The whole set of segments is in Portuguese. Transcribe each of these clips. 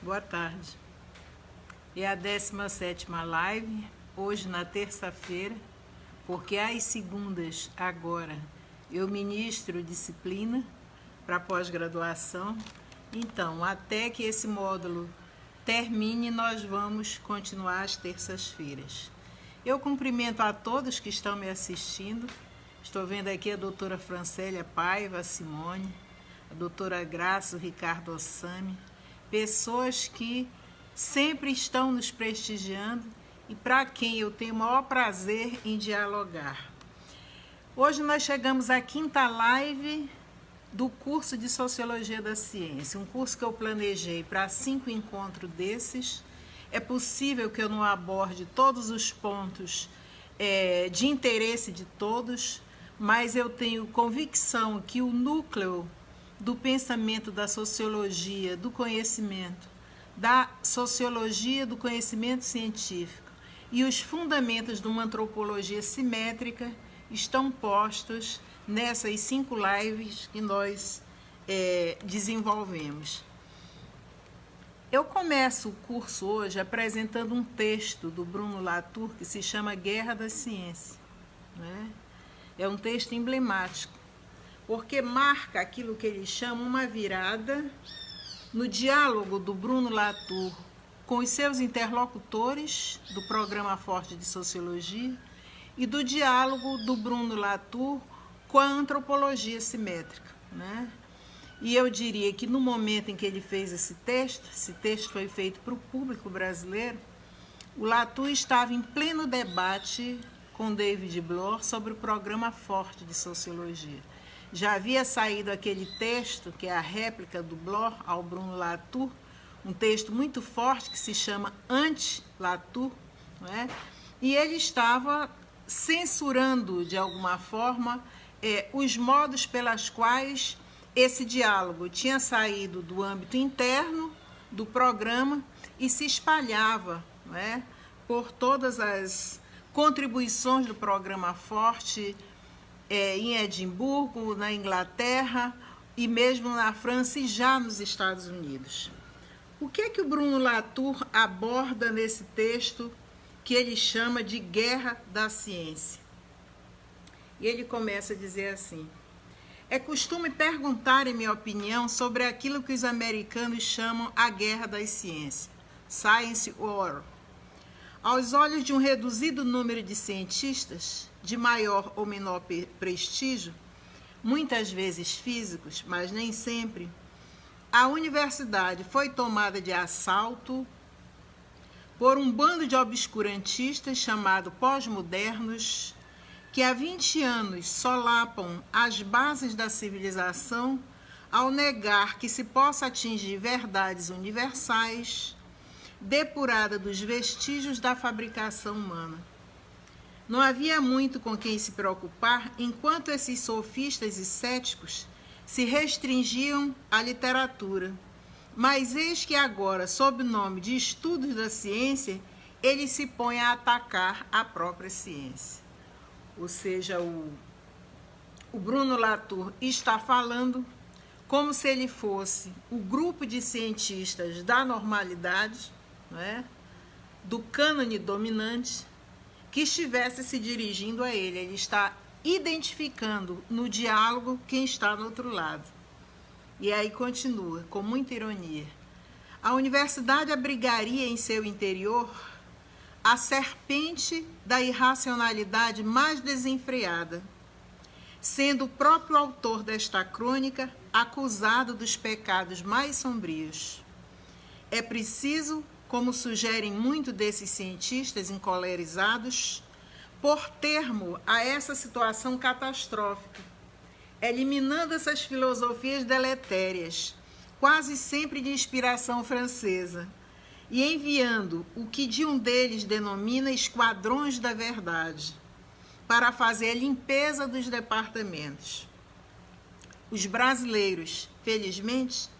Boa tarde. É a 17ª live, hoje na terça-feira, porque às segundas, agora, eu ministro disciplina para pós-graduação. Então, até que esse módulo termine, nós vamos continuar às terças-feiras. Eu cumprimento a todos que estão me assistindo. Estou vendo aqui a doutora Francélia Paiva Simone, a doutora Graça, o Ricardo Ossami, pessoas que sempre estão nos prestigiando e para quem eu tenho o maior prazer em dialogar. Hoje nós chegamos à 5ª live do curso de Sociologia da Ciência, um curso que eu planejei para 5 encontros desses. É possível que eu não aborde todos os pontos de interesse de todos, mas eu tenho convicção que o núcleo do pensamento da sociologia, do conhecimento, da sociologia do conhecimento científico e os fundamentos de uma antropologia simétrica estão postos nessas 5 lives que nós desenvolvemos. Eu começo o curso hoje apresentando um texto do Bruno Latour que se chama Guerra da Ciência, né? É um texto emblemático, porque marca aquilo que ele chama uma virada no diálogo do Bruno Latour com os seus interlocutores do Programa Forte de Sociologia e do diálogo do Bruno Latour com a antropologia simétrica, né? E eu diria que no momento em que ele fez esse texto foi feito para o público brasileiro, o Latour estava em pleno debate com David Bloor sobre o Programa Forte de Sociologia. Já havia saído aquele texto, que é a réplica do Bloor ao Bruno Latour, um texto muito forte que se chama Anti-Latour, né? E ele estava censurando, de alguma forma, os modos pelas quais esse diálogo tinha saído do âmbito interno do programa e se espalhava, né, por todas as contribuições do Programa Forte, em Edimburgo, na Inglaterra e mesmo na França e já nos Estados Unidos. O que o Bruno Latour aborda nesse texto que ele chama de Guerra da Ciência? E ele começa a dizer assim: é costume perguntar, em minha opinião, sobre aquilo que os americanos chamam a Guerra das Ciências, Science War. Aos olhos de um reduzido número de cientistas, de maior ou menor prestígio, muitas vezes físicos, mas nem sempre, a universidade foi tomada de assalto por um bando de obscurantistas chamado pós-modernos, que há 20 anos solapam as bases da civilização ao negar que se possa atingir verdades universais, depurada dos vestígios da fabricação humana. Não havia muito com quem se preocupar enquanto esses sofistas e céticos se restringiam à literatura. Mas eis que agora, sob o nome de estudos da ciência, eles se põem a atacar a própria ciência. Ou seja, o Bruno Latour está falando como se ele fosse o grupo de cientistas da normalidade, né, do cânone dominante, que estivesse se dirigindo a ele. Ele está identificando no diálogo quem está do outro lado. E aí continua, com muita ironia. A universidade abrigaria em seu interior a serpente da irracionalidade mais desenfreada, sendo o próprio autor desta crônica acusado dos pecados mais sombrios. É preciso, como sugerem muito desses cientistas encolerizados, pôr termo a essa situação catastrófica, eliminando essas filosofias deletérias, quase sempre de inspiração francesa, e enviando o que de um deles denomina esquadrões da verdade, para fazer a limpeza dos departamentos. Os brasileiros, felizmente,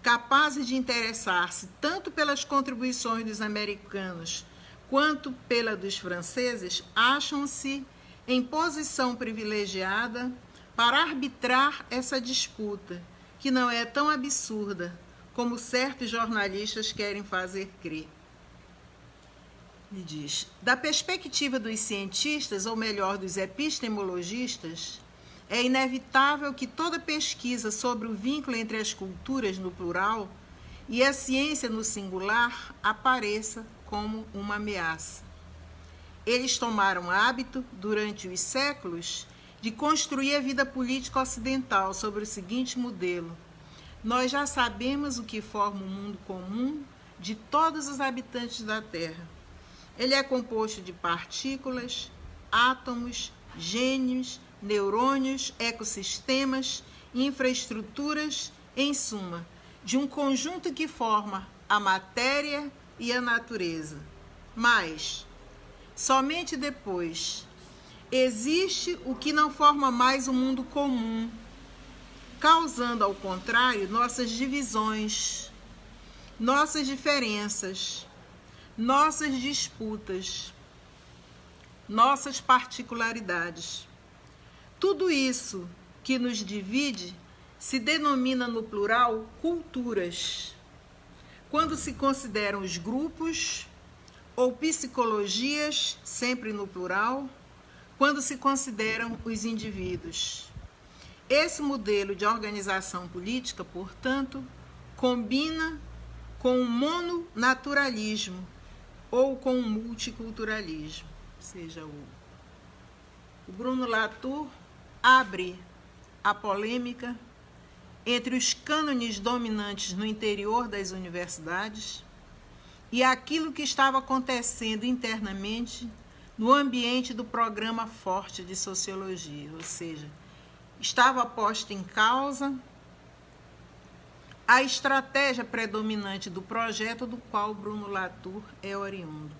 capazes de interessar-se tanto pelas contribuições dos americanos quanto pela dos franceses, acham-se em posição privilegiada para arbitrar essa disputa, que não é tão absurda, como certos jornalistas querem fazer crer. Ele diz: da perspectiva dos cientistas, ou melhor, dos epistemologistas, é inevitável que toda pesquisa sobre o vínculo entre as culturas no plural e a ciência no singular apareça como uma ameaça. Eles tomaram hábito, durante os séculos, de construir a vida política ocidental sobre o seguinte modelo: nós já sabemos o que forma o mundo comum de todos os habitantes da Terra. Ele é composto de partículas, átomos, gênios, neurônios, ecossistemas, infraestruturas, em suma, de um conjunto que forma a matéria e a natureza. Mas, somente depois, existe o que não forma mais o mundo comum, causando, ao contrário, nossas divisões, nossas diferenças, nossas disputas, nossas particularidades. Tudo isso que nos divide se denomina no plural culturas, quando se consideram os grupos, ou psicologias, sempre no plural, quando se consideram os indivíduos. Esse modelo de organização política, portanto, combina com o mononaturalismo ou com o multiculturalismo. Ou seja, o Bruno Latour abre a polêmica entre os cânones dominantes no interior das universidades e aquilo que estava acontecendo internamente no ambiente do programa forte de sociologia, ou seja, estava posta em causa a estratégia predominante do projeto do qual Bruno Latour é oriundo.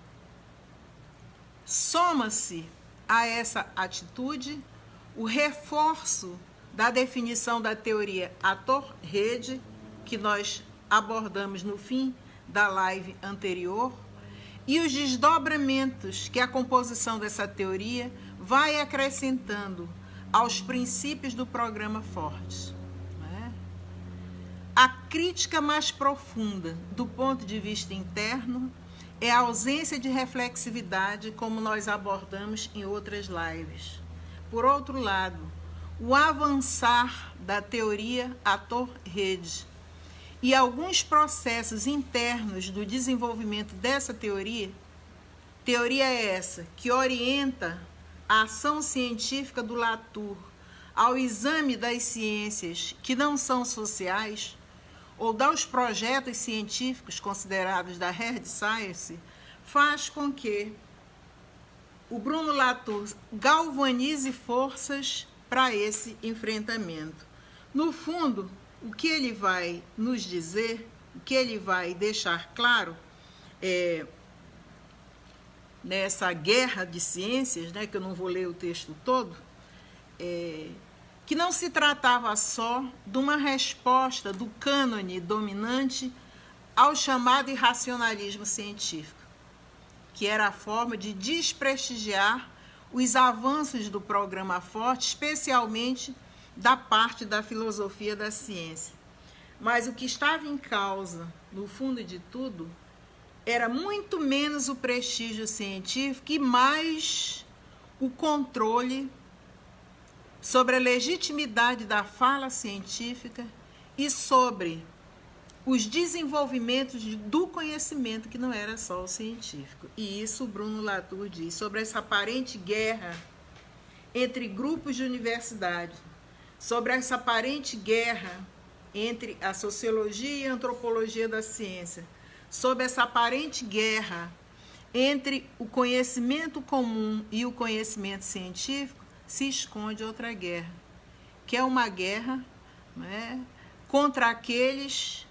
Soma-se a essa atitude o reforço da definição da teoria ator-rede, que nós abordamos no fim da live anterior, e os desdobramentos que a composição dessa teoria vai acrescentando aos princípios do programa Forte. A crítica mais profunda, do ponto de vista interno, é a ausência de reflexividade, como nós abordamos em outras lives. Por outro lado, o avançar da teoria ator-rede e alguns processos internos do desenvolvimento dessa teoria é essa que orienta a ação científica do Latour ao exame das ciências que não são sociais, ou dos projetos científicos considerados da hard science, faz com que o Bruno Latour galvanize forças para esse enfrentamento. No fundo, o que ele vai nos dizer, o que ele vai deixar claro nessa guerra de ciências, que eu não vou ler o texto todo, que não se tratava só de uma resposta do cânone dominante ao chamado irracionalismo científico, que era a forma de desprestigiar os avanços do programa Forte, especialmente da parte da filosofia da ciência. Mas o que estava em causa, no fundo de tudo, era muito menos o prestígio científico e mais o controle sobre a legitimidade da fala científica e sobre os desenvolvimentos do conhecimento, que não era só o científico. E isso o Bruno Latour diz sobre essa aparente guerra entre grupos de universidade, sobre essa aparente guerra entre a sociologia e a antropologia da ciência, sobre essa aparente guerra entre o conhecimento comum e o conhecimento científico, se esconde outra guerra, que é uma guerra contra aqueles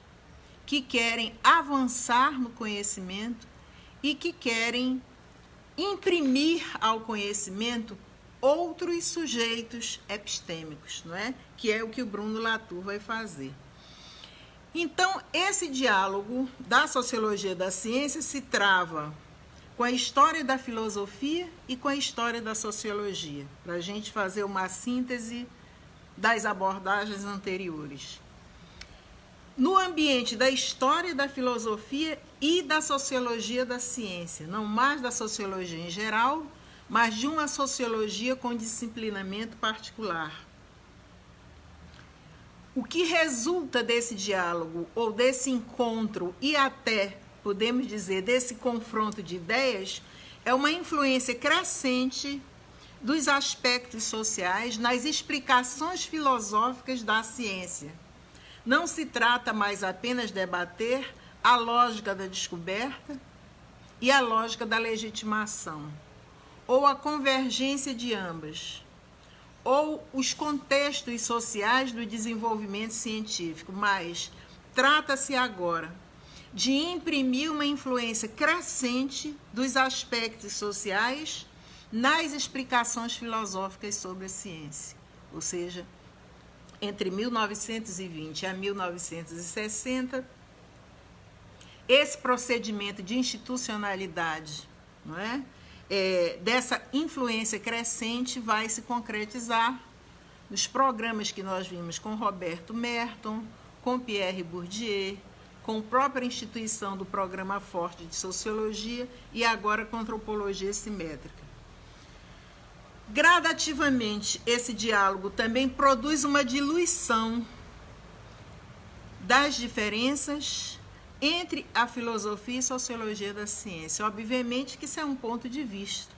que querem avançar no conhecimento e que querem imprimir ao conhecimento outros sujeitos epistêmicos, que é o que o Bruno Latour vai fazer. Então, esse diálogo da sociologia da ciência se trava com a história da filosofia e com a história da sociologia, para a gente fazer uma síntese das abordagens anteriores. no ambiente da história, da filosofia e da sociologia da ciência, não mais da sociologia em geral, mas de uma sociologia com disciplinamento particular. O que resulta desse diálogo ou desse encontro e até, podemos dizer, desse confronto de ideias é uma influência crescente dos aspectos sociais nas explicações filosóficas da ciência. Não se trata mais apenas de debater a lógica da descoberta e a lógica da legitimação, ou a convergência de ambas, ou os contextos sociais do desenvolvimento científico, mas trata-se agora de imprimir uma influência crescente dos aspectos sociais nas explicações filosóficas sobre a ciência, ou seja, entre 1920 a 1960, esse procedimento de institucionalidade, não é? Dessa influência crescente vai se concretizar nos programas que nós vimos com Roberto Merton, com Pierre Bourdieu, com a própria instituição do Programa Forte de Sociologia e agora com Antropologia Simétrica. Gradativamente, esse diálogo também produz uma diluição das diferenças entre a filosofia e sociologia da ciência. Obviamente que isso é um ponto de vista.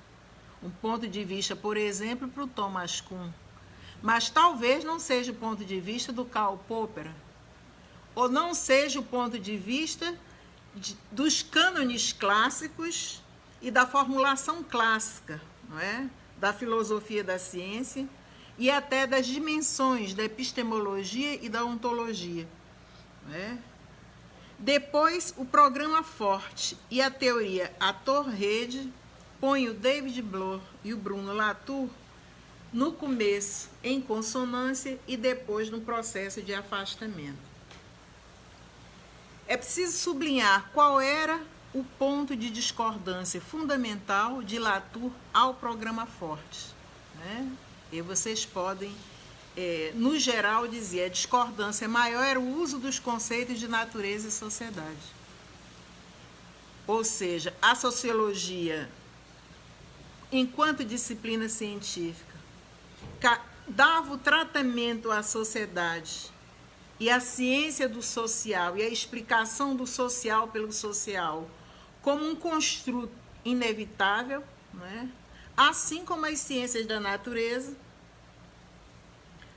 Um ponto de vista, por exemplo, para o Thomas Kuhn. Mas talvez não seja o ponto de vista do Karl Popper, ou não seja o ponto de vista dos cânones clássicos e da formulação clássica, não é? Da filosofia da ciência e até das dimensões da epistemologia e da ontologia, não é? Depois, o programa Forte e a teoria ator-rede põe o David Bloor e o Bruno Latour no começo em consonância e depois no processo de afastamento. É preciso sublinhar qual era o ponto de discordância fundamental de Latour ao programa Forte, né? E vocês podem, no geral, dizer a discordância maior era o uso dos conceitos de natureza e sociedade. Ou seja, a sociologia, enquanto disciplina científica, dava o tratamento à sociedade e a ciência do social e a explicação do social pelo social como um construto inevitável, né? Assim como as ciências da natureza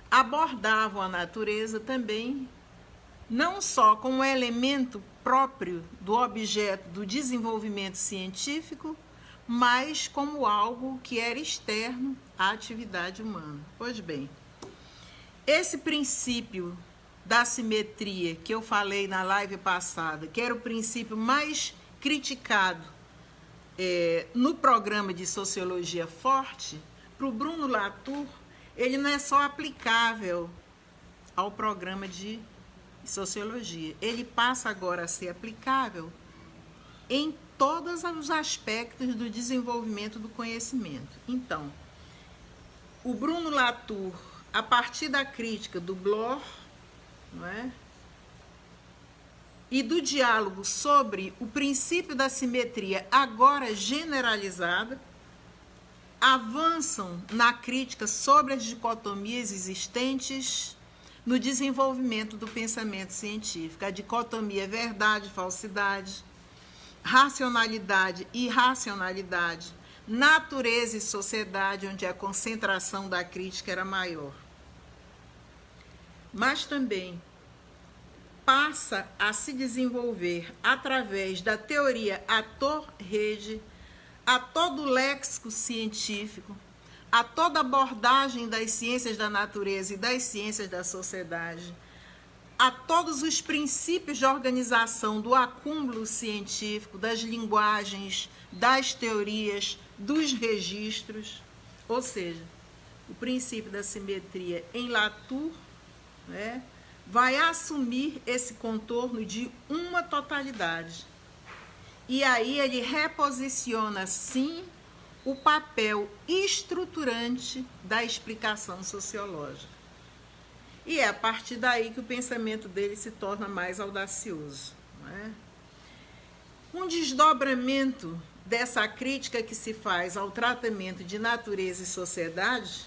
abordavam a natureza também, não só como um elemento próprio do objeto do desenvolvimento científico, mas como algo que era externo à atividade humana. Pois bem, esse princípio da simetria que eu falei na live passada, que era o princípio mais criticado no programa de Sociologia Forte, para o Bruno Latour, ele não é só aplicável ao programa de Sociologia, ele passa agora a ser aplicável em todos os aspectos do desenvolvimento do conhecimento. Então, o Bruno Latour, a partir da crítica do Bloor, não é? E do diálogo sobre o princípio da simetria agora generalizada, avançam na crítica sobre as dicotomias existentes no desenvolvimento do pensamento científico. A dicotomia verdade, falsidade, racionalidade e irracionalidade, natureza e sociedade, onde a concentração da crítica era maior. Mas também passa a se desenvolver através da teoria ator-rede, a todo o léxico científico, a toda abordagem das ciências da natureza e das ciências da sociedade, a todos os princípios de organização do acúmulo científico, das linguagens, das teorias, dos registros, ou seja, o princípio da simetria em Latour, né, vai assumir esse contorno de uma totalidade. E aí ele reposiciona, sim, o papel estruturante da explicação sociológica. E é a partir daí que o pensamento dele se torna mais audacioso, não é? Um desdobramento dessa crítica que se faz ao tratamento de natureza e sociedade,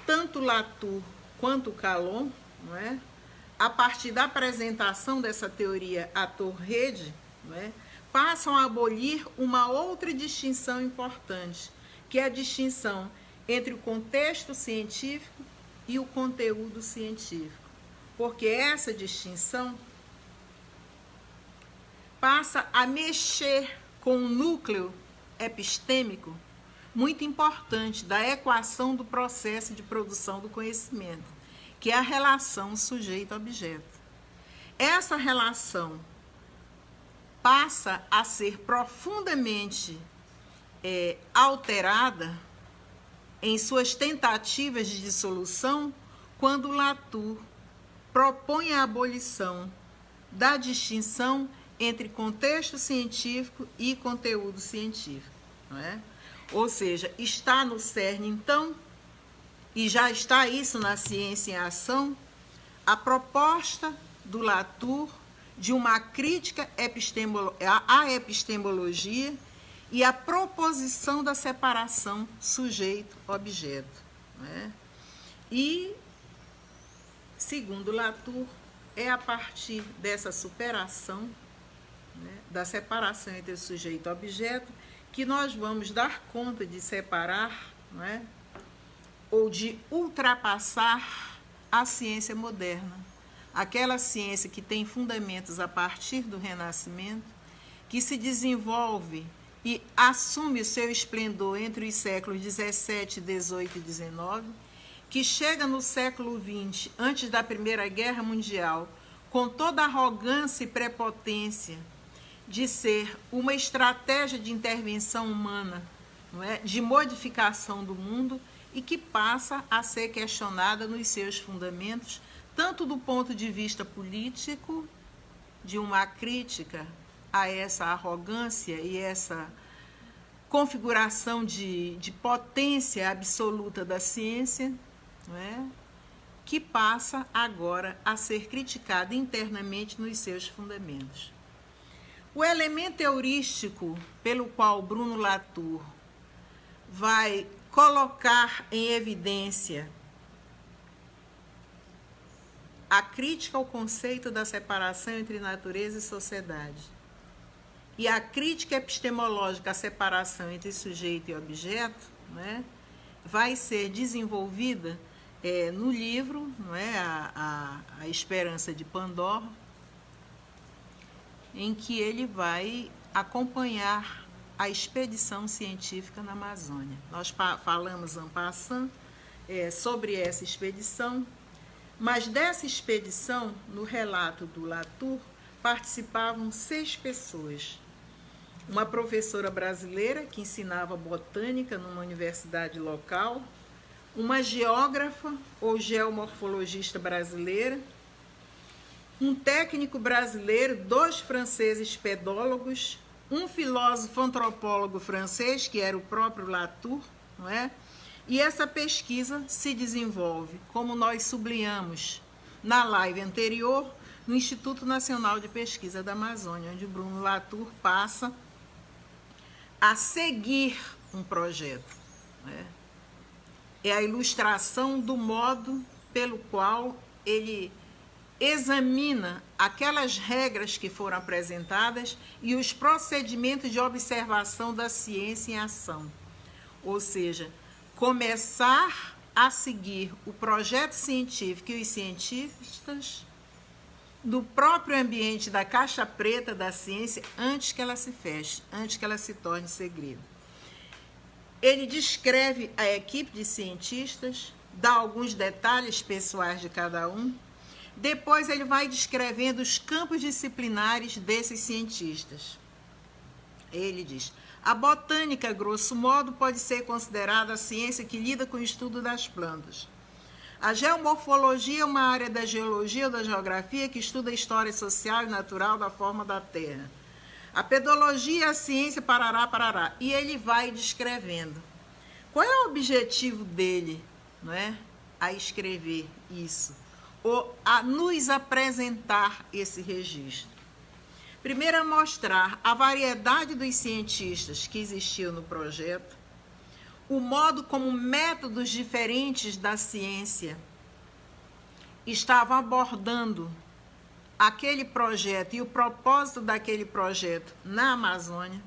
tanto Latour quanto Calon, não é? A partir da apresentação dessa teoria à Torrede, não é? Passam a abolir uma outra distinção importante, que é a distinção entre o contexto científico e o conteúdo científico. Porque essa distinção passa a mexer com um núcleo epistêmico muito importante da equação do processo de produção do conhecimento, que é a relação sujeito-objeto. Essa relação passa a ser profundamente alterada em suas tentativas de dissolução quando Latour propõe a abolição da distinção entre contexto científico e conteúdo científico, não é? Ou seja, está no cerne, então, e já está isso na Ciência em Ação, a proposta do Latour de uma crítica à epistemologia e a proposição da separação sujeito-objeto, não é? E, segundo Latour, é a partir dessa superação, né, da separação entre o sujeito e o objeto, que nós vamos dar conta de separar, não é, ou de ultrapassar a ciência moderna, aquela ciência que tem fundamentos a partir do Renascimento, que se desenvolve e assume o seu esplendor entre os séculos 17, 18 e 19, que chega no século XX, antes da Primeira Guerra Mundial, com toda a arrogância e prepotência de ser uma estratégia de intervenção humana, não é? De modificação do mundo, e que passa a ser questionada nos seus fundamentos, tanto do ponto de vista político, de uma crítica a essa arrogância e essa configuração de potência absoluta da ciência, não é? Que passa agora a ser criticada internamente nos seus fundamentos. O elemento heurístico pelo qual Bruno Latour vai colocar em evidência a crítica ao conceito da separação entre natureza e sociedade e a crítica epistemológica à separação entre sujeito e objeto, né, vai ser desenvolvida no livro, não é, a Esperança de Pandora, em que ele vai acompanhar a expedição científica na Amazônia. Nós falamos en passant sobre essa expedição, mas dessa expedição, no relato do Latour, participavam 6 pessoas. Uma professora brasileira que ensinava botânica numa universidade local, uma geógrafa ou geomorfologista brasileira, um técnico brasileiro, 2 franceses pedólogos, um filósofo antropólogo francês, que era o próprio Latour, não é? E essa pesquisa se desenvolve, como nós sublinhamos na live anterior, no Instituto Nacional de Pesquisa da Amazônia, onde Bruno Latour passa a seguir um projeto, né? É a ilustração do modo pelo qual ele examina aquelas regras que foram apresentadas e os procedimentos de observação da ciência em ação. Ou seja, começar a seguir o projeto científico e os cientistas do próprio ambiente da caixa preta da ciência antes que ela se feche, antes que ela se torne segredo. Ele descreve a equipe de cientistas, dá alguns detalhes pessoais de cada um. Depois ele vai descrevendo os campos disciplinares desses cientistas. Ele diz: a botânica, grosso modo, pode ser considerada a ciência que lida com o estudo das plantas. A geomorfologia é uma área da geologia ou da geografia que estuda a história social e natural da forma da Terra. A pedologia é a ciência parará, parará. E ele vai descrevendo. Qual é o objetivo dele, não é? a escrever isso, ou a nos apresentar esse registro? Primeiro, a mostrar a variedade dos cientistas que existiam no projeto, o modo como métodos diferentes da ciência estavam abordando aquele projeto e o propósito daquele projeto na Amazônia,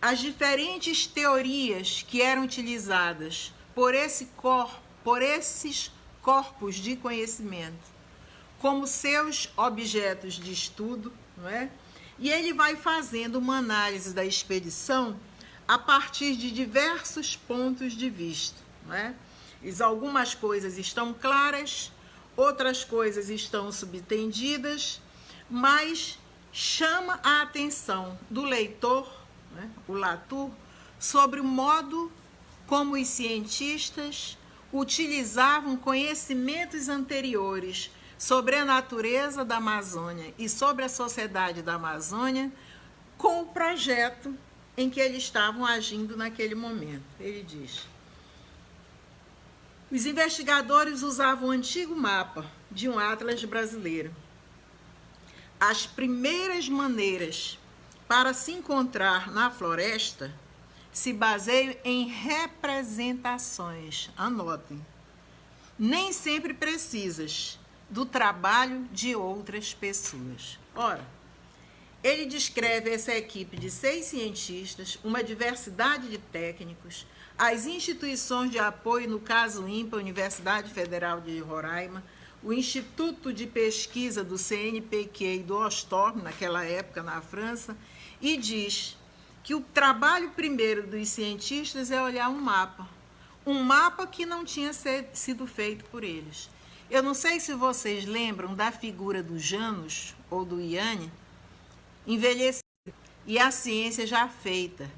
as diferentes teorias que eram utilizadas por esses corpos de conhecimento como seus objetos de estudo, não é? E ele vai fazendo uma análise da expedição a partir de diversos pontos de vista, não é? Algumas coisas estão claras, outras coisas estão subtendidas, mas chama a atenção do leitor, né, o Latour, sobre o modo como os cientistas utilizavam conhecimentos anteriores sobre a natureza da Amazônia e sobre a sociedade da Amazônia com o projeto em que eles estavam agindo naquele momento. Ele diz: os investigadores usavam o antigo mapa de um atlas brasileiro. As primeiras maneiras para se encontrar na floresta se baseiam em representações, anotem, nem sempre precisas, do trabalho de outras pessoas. Ora, ele descreve essa equipe de 6 cientistas, uma diversidade de técnicos, as instituições de apoio, no caso INPA, Universidade Federal de Roraima, o Instituto de Pesquisa do CNPq e do Ostorm, naquela época na França, e diz que o trabalho primeiro dos cientistas é olhar um mapa que não tinha sido feito por eles. Eu não sei se vocês lembram da figura do Janus ou do Yanni, envelhecido, e a ciência já feita.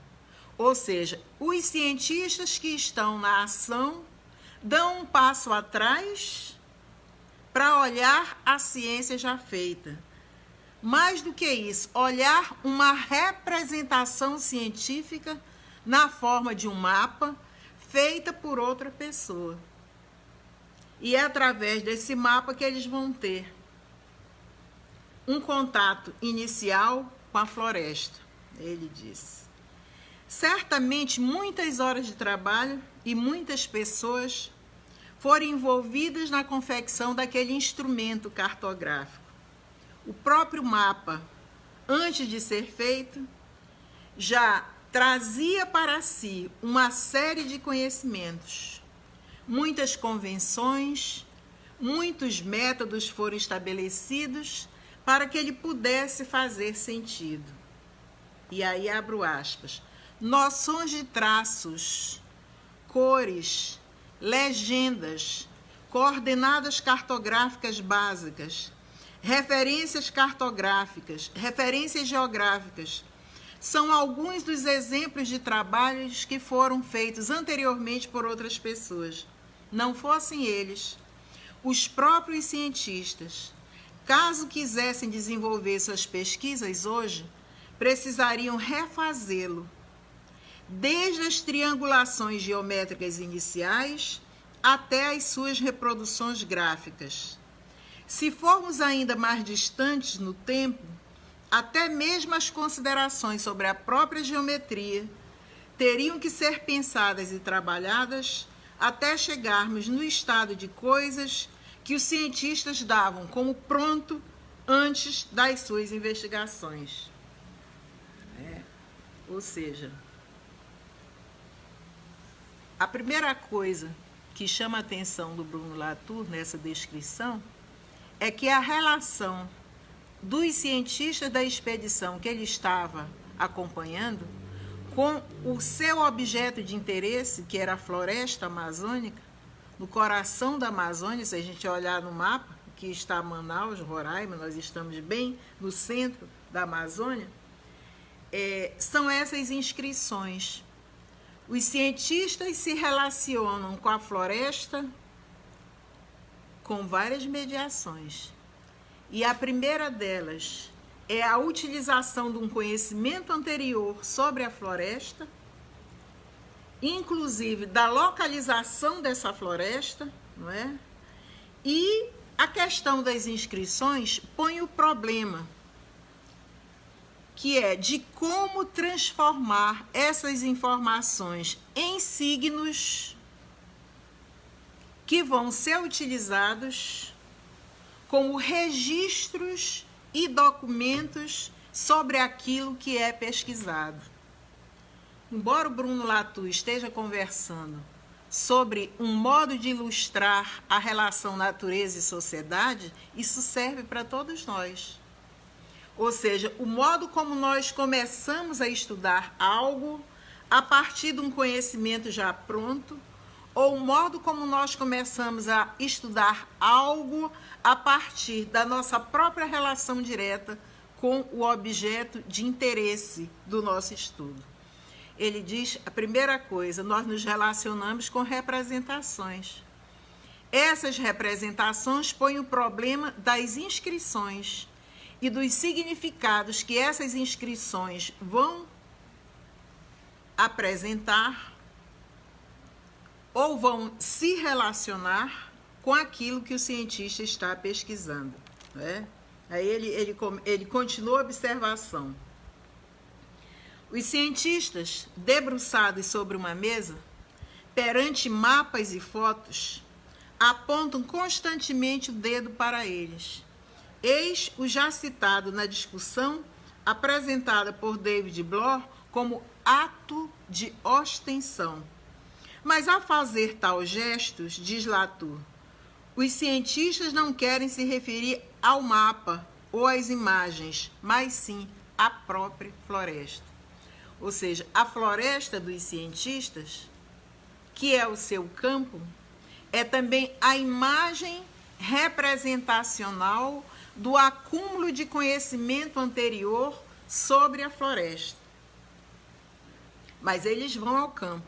Ou seja, os cientistas que estão na ação dão um passo atrás para olhar a ciência já feita. Mais do que isso, olhar uma representação científica na forma de um mapa feita por outra pessoa. E é através desse mapa que eles vão ter um contato inicial com a floresta, ele disse. Certamente muitas horas de trabalho e muitas pessoas foram envolvidas na confecção daquele instrumento cartográfico. O próprio mapa, antes de ser feito, já trazia para si uma série de conhecimentos. Muitas convenções, muitos métodos foram estabelecidos para que ele pudesse fazer sentido. E aí abro aspas. Noções de traços, cores, legendas, coordenadas cartográficas básicas, referências cartográficas, referências geográficas, são alguns dos exemplos de trabalhos que foram feitos anteriormente por outras pessoas. Não fossem eles, os próprios cientistas, caso quisessem desenvolver suas pesquisas hoje, precisariam refazê-lo, desde as triangulações geométricas iniciais até as suas reproduções gráficas. Se formos ainda mais distantes no tempo, até mesmo as considerações sobre a própria geometria teriam que ser pensadas e trabalhadas até chegarmos no estado de coisas que os cientistas davam como pronto antes das suas investigações. Ou seja, a primeira coisa que chama a atenção do Bruno Latour nessa descrição é que a relação dos cientistas da expedição que ele estava acompanhando com o seu objeto de interesse, que era a floresta amazônica, no coração da Amazônia, se a gente olhar no mapa, que está Manaus, Roraima, nós estamos bem no centro da Amazônia, são essas inscrições. Os cientistas se relacionam com a floresta com várias mediações. E a primeira delas é a utilização de um conhecimento anterior sobre a floresta, inclusive da localização dessa floresta, não é? E a questão das inscrições põe o problema, que é de como transformar essas informações em signos que vão ser utilizados como registros e documentos sobre aquilo que é pesquisado. Embora o Bruno Latour esteja conversando sobre um modo de ilustrar a relação natureza e sociedade, isso serve para todos nós. Ou seja, o modo como nós começamos a estudar algo a partir de um conhecimento já pronto, ou o modo como nós começamos a estudar algo a partir da nossa própria relação direta com o objeto de interesse do nosso estudo. Ele diz, a primeira coisa, nós nos relacionamos com representações. Essas representações põem o problema das inscrições e dos significados que essas inscrições vão apresentar ou vão se relacionar com aquilo que o cientista está pesquisando, né? Aí ele continua a observação. Os cientistas, debruçados sobre uma mesa, perante mapas e fotos, apontam constantemente o dedo para eles. Eis o já citado na discussão apresentada por David Bloor como ato de ostenção. Mas ao fazer tais gestos, diz Latour, os cientistas não querem se referir ao mapa ou às imagens, mas sim à própria floresta. Ou seja, a floresta dos cientistas, que é o seu campo, é também a imagem representacional do acúmulo de conhecimento anterior sobre a floresta. Mas eles vão ao campo.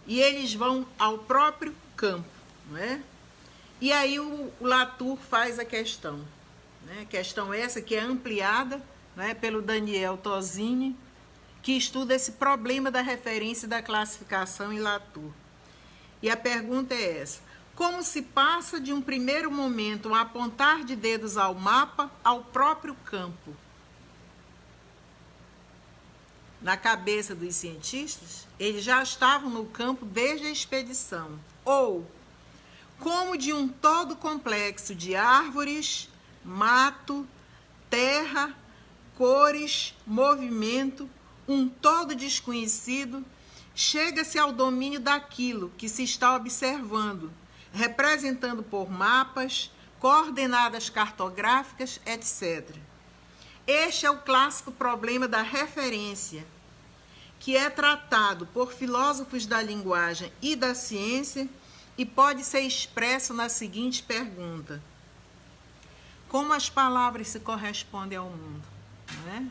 E eles vão ao próprio campo, não é? E aí o Latour faz a questão, né? Questão essa que é ampliada, né, pelo Daniel Tosini, que estuda esse problema da referência e da classificação em Latour. E a pergunta é essa: como se passa de um primeiro momento um apontar de dedos ao mapa ao próprio campo? Na cabeça dos cientistas, eles já estavam no campo desde a expedição. Ou, como de um todo complexo de árvores, mato, terra, cores, movimento, um todo desconhecido, chega-se ao domínio daquilo que se está observando, representando por mapas, coordenadas cartográficas, etc. Este é o clássico problema da referência, que é tratado por filósofos da linguagem e da ciência e pode ser expresso na seguinte pergunta: como as palavras se correspondem ao mundo? Não é?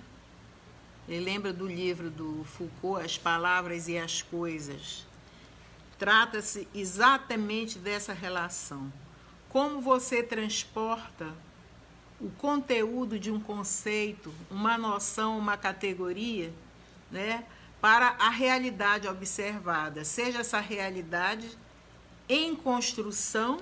Ele lembra do livro do Foucault, As Palavras e as Coisas. Trata-se exatamente dessa relação. Como você transporta o conteúdo de um conceito, uma noção, uma categoria, né, para a realidade observada. Seja essa realidade em construção,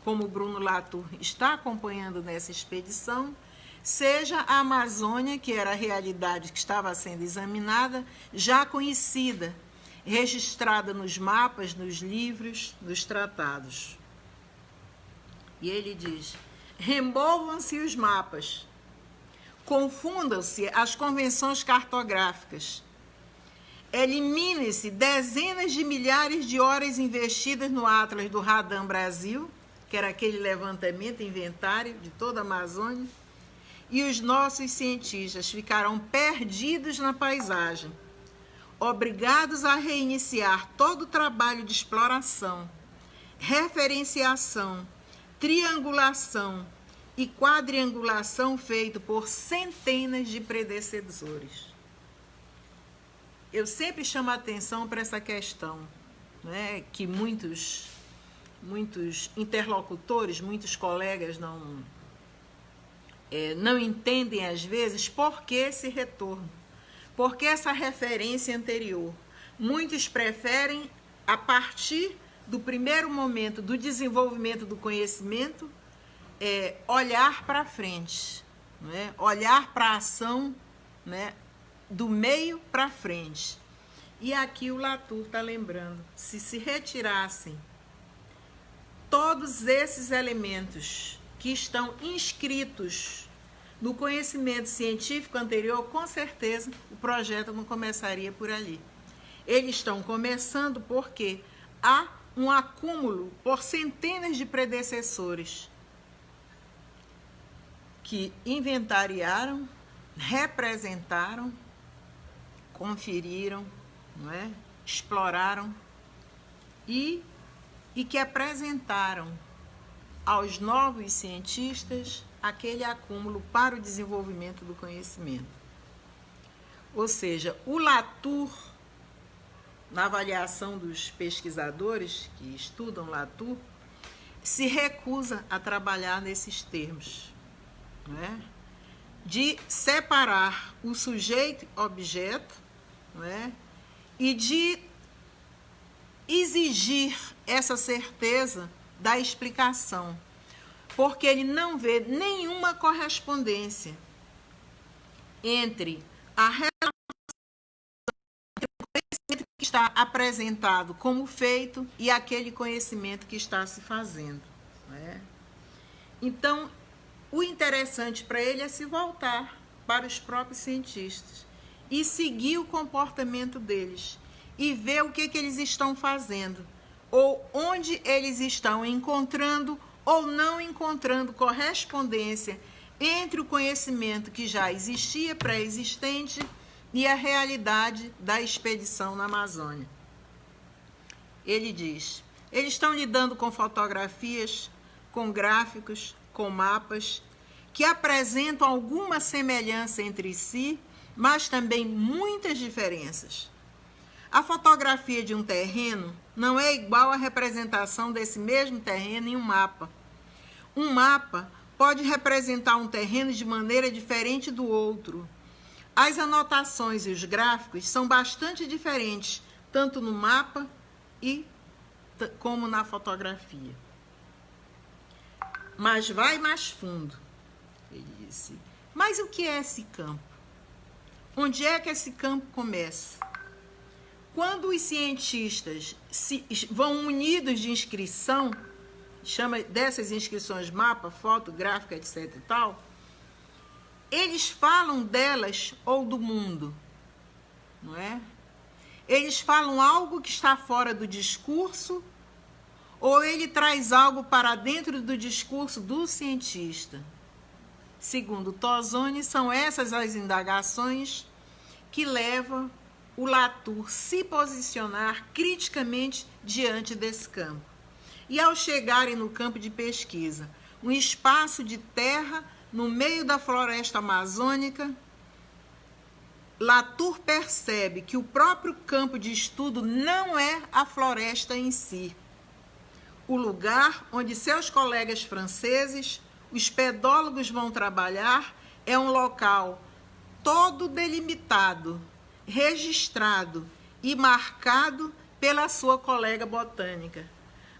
como o Bruno Latour está acompanhando nessa expedição, seja a Amazônia, que era a realidade que estava sendo examinada, já conhecida, registrada nos mapas, nos livros, nos tratados. E ele diz: removam-se os mapas, confundam-se as convenções cartográficas, eliminem-se dezenas de milhares de horas investidas no Atlas do Radam Brasil, que era aquele levantamento, inventário de toda a Amazônia, e os nossos cientistas ficarão perdidos na paisagem, obrigados a reiniciar todo o trabalho de exploração, referenciação, triangulação e quadriangulação feito por centenas de predecessores. Eu sempre chamo a atenção para essa questão, né, que muitos interlocutores, muitos colegas não entendem às vezes por que esse retorno, por que essa referência anterior. Muitos preferem, a partir do primeiro momento do desenvolvimento do conhecimento é olhar para frente, né? Olhar para a ação, né? Do meio para frente. E aqui o Latour está lembrando, se retirassem todos esses elementos que estão inscritos no conhecimento científico anterior, com certeza o projeto não começaria por ali. Eles estão começando porque há um acúmulo por centenas de predecessores que inventariaram, representaram, conferiram, não é? Exploraram e que apresentaram aos novos cientistas aquele acúmulo para o desenvolvimento do conhecimento. Ou seja, o Latour, na avaliação dos pesquisadores que estudam Latour, se recusa a trabalhar nesses termos, não é? De separar o sujeito-objeto, não é? E de exigir essa certeza da explicação, porque ele não vê nenhuma correspondência entre a relação entre o conhecimento que está apresentado como feito e aquele conhecimento que está se fazendo, né? Então, o interessante para ele é se voltar para os próprios cientistas e seguir o comportamento deles e ver o que eles estão fazendo, ou onde eles estão encontrando ou não encontrando correspondência entre o conhecimento que já existia, pré-existente, e a realidade da expedição na Amazônia. Ele diz, eles estão lidando com fotografias, com gráficos, com mapas, que apresentam alguma semelhança entre si, mas também muitas diferenças. A fotografia de um terreno não é igual à representação desse mesmo terreno em um mapa. Um mapa pode representar um terreno de maneira diferente do outro. As anotações e os gráficos são bastante diferentes, tanto no mapa como na fotografia. Mas vai mais fundo, ele disse. Mas o que é esse campo? Onde é que esse campo começa? Quando os cientistas vão unidos de inscrição, chama dessas inscrições mapa, foto, gráfica, etc. e tal, eles falam delas ou do mundo, não é? Eles falam algo que está fora do discurso ou ele traz algo para dentro do discurso do cientista. Segundo Tozoni, são essas as indagações que levam o Latour se posicionar criticamente diante desse campo. E ao chegarem no campo de pesquisa, um espaço de terra no meio da floresta amazônica, Latour percebe que o próprio campo de estudo não é a floresta em si. O lugar onde seus colegas franceses, os pedólogos, vão trabalhar é um local todo delimitado, registrado e marcado pela sua colega botânica.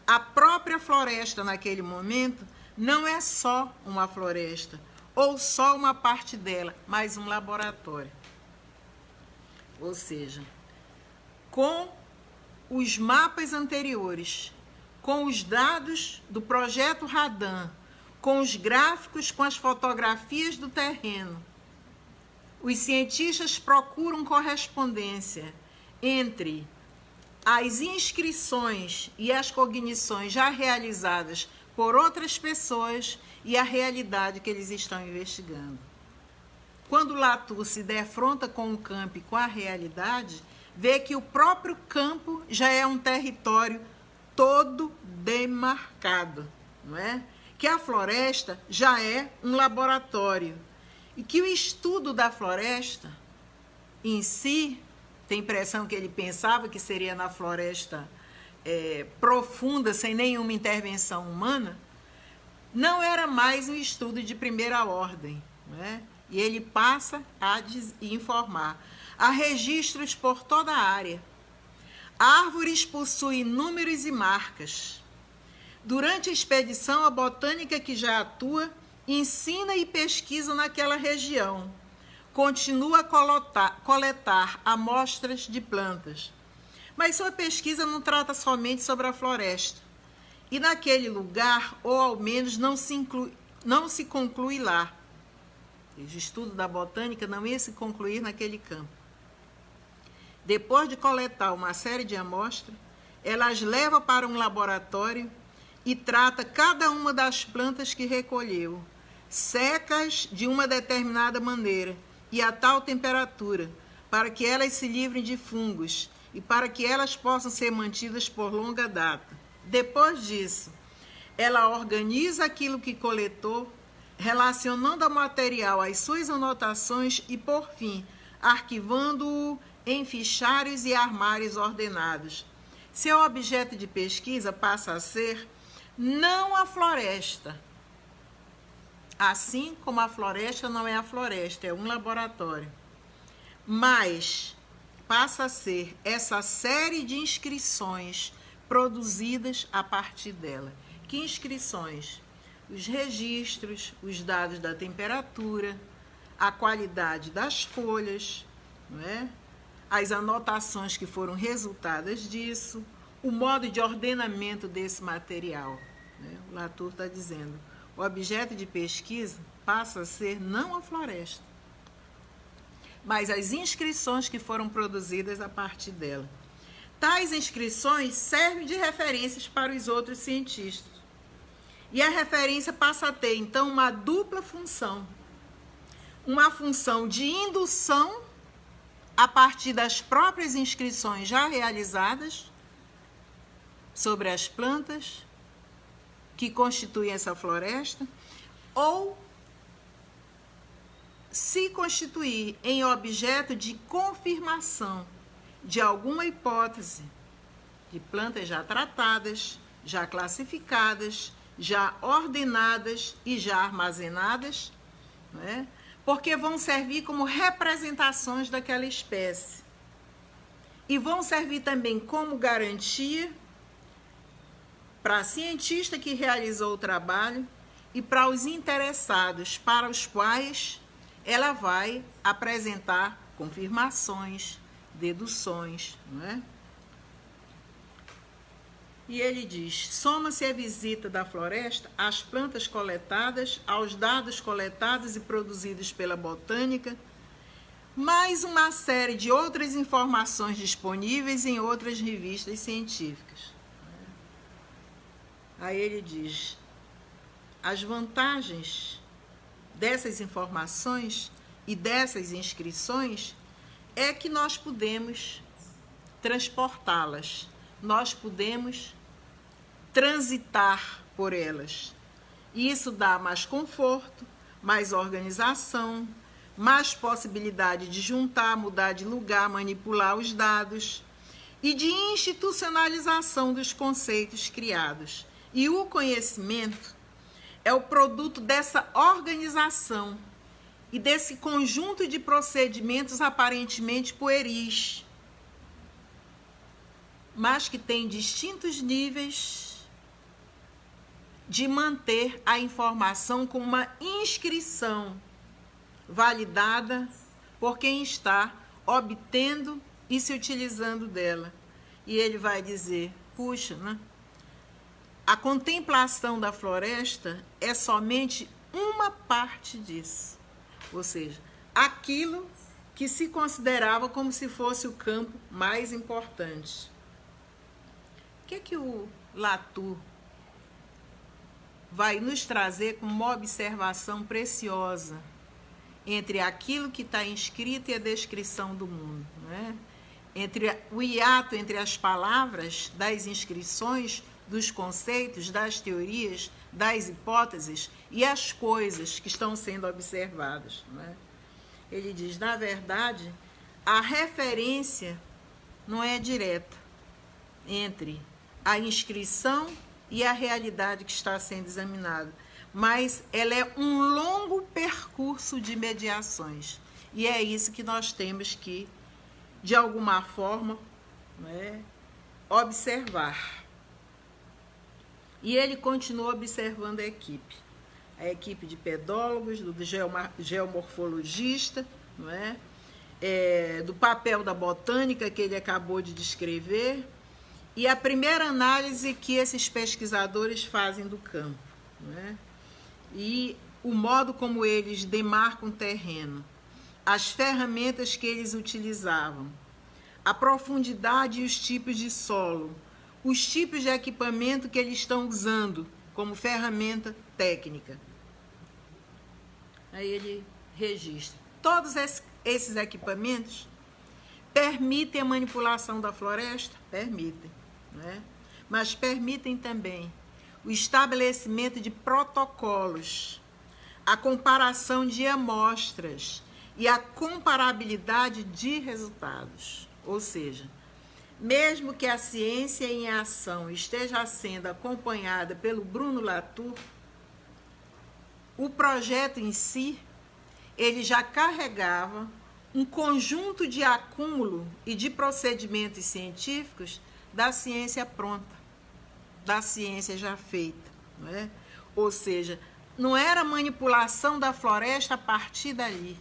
A própria floresta naquele momento não é só uma floresta ou só uma parte dela, mas um laboratório. Ou seja, com os mapas anteriores, com os dados do projeto Radan, com os gráficos, com as fotografias do terreno, os cientistas procuram correspondência entre as inscrições e as cognições já realizadas por outras pessoas e a realidade que eles estão investigando. Quando Latour se defronta com o campo e com a realidade, vê que o próprio campo já é um território todo demarcado, não é? Que a floresta já é um laboratório e que o estudo da floresta em si, tem a impressão que ele pensava que seria na floresta profunda, sem nenhuma intervenção humana, não era mais um estudo de primeira ordem, não é? E ele passa a informar. Há registros por toda a área. Árvores possuem números e marcas. Durante a expedição, a botânica que já atua ensina e pesquisa naquela região. Continua a coletar amostras de plantas. Mas sua pesquisa não trata somente sobre a floresta. E naquele lugar, ou ao menos não se conclui lá. O estudo da botânica não ia se concluir naquele campo. Depois de coletar uma série de amostras, ela as leva para um laboratório e trata cada uma das plantas que recolheu, secas de uma determinada maneira e a tal temperatura, para que elas se livrem de fungos e para que elas possam ser mantidas por longa data. Depois disso, ela organiza aquilo que coletou, relacionando ao material às suas anotações e, por fim, arquivando-o em fichários e armários ordenados. Seu objeto de pesquisa passa a ser não a floresta, assim como a floresta não é a floresta, é um laboratório, mas passa a ser essa série de inscrições produzidas a partir dela. Que inscrições? Os registros, os dados da temperatura, a qualidade das folhas, não é? As anotações que foram resultadas disso, o modo de ordenamento desse material. Né? O Latour está dizendo, o objeto de pesquisa passa a ser não a floresta, mas as inscrições que foram produzidas a partir dela. Tais inscrições servem de referências para os outros cientistas. E a referência passa a ter, então, uma dupla função. Uma função de indução a partir das próprias inscrições já realizadas sobre as plantas que constituem essa floresta, ou se constituir em objeto de confirmação de alguma hipótese de plantas já tratadas, já classificadas, já ordenadas e já armazenadas, né? Porque vão servir como representações daquela espécie. E vão servir também como garantia para a cientista que realizou o trabalho e para os interessados, para os quais ela vai apresentar confirmações, deduções, não é? E ele diz, soma-se a visita da floresta às plantas coletadas, aos dados coletados e produzidos pela botânica, mais uma série de outras informações disponíveis em outras revistas científicas. Aí ele diz, as vantagens dessas informações e dessas inscrições é que nós podemos transportá-las, nós podemos transitar por elas. E isso dá mais conforto, mais organização, mais possibilidade de juntar, mudar de lugar, manipular os dados e de institucionalização dos conceitos criados. E o conhecimento é o produto dessa organização e desse conjunto de procedimentos aparentemente pueris, mas que tem distintos níveis de manter a informação com uma inscrição validada por quem está obtendo e se utilizando dela. E ele vai dizer, puxa, né? A contemplação da floresta é somente uma parte disso. Ou seja, aquilo que se considerava como se fosse o campo mais importante. O que o Latour vai nos trazer como uma observação preciosa entre aquilo que está inscrito e a descrição do mundo, né? Entre o hiato entre as palavras das inscrições, dos conceitos, das teorias, das hipóteses e as coisas que estão sendo observadas, né? Ele diz, na verdade, a referência não é direta entre a inscrição e a realidade que está sendo examinada, mas ela é um longo percurso de mediações. E é isso que nós temos que, de alguma forma, né, observar. E ele continuou observando a equipe de pedólogos, do geomorfologista, não é? Do papel da botânica que ele acabou de descrever, e a primeira análise que esses pesquisadores fazem do campo, não é? E o modo como eles demarcam o terreno, as ferramentas que eles utilizavam, a profundidade e os tipos de solo, os tipos de equipamento que eles estão usando como ferramenta técnica. Aí ele registra. Todos esses equipamentos permitem a manipulação da floresta? Permitem, né? Mas permitem também o estabelecimento de protocolos, a comparação de amostras e a comparabilidade de resultados. Ou seja, mesmo que a ciência em ação esteja sendo acompanhada pelo Bruno Latour, o projeto em si, ele já carregava um conjunto de acúmulo e de procedimentos científicos da ciência pronta, da ciência já feita, não é? Ou seja, não era manipulação da floresta a partir dali,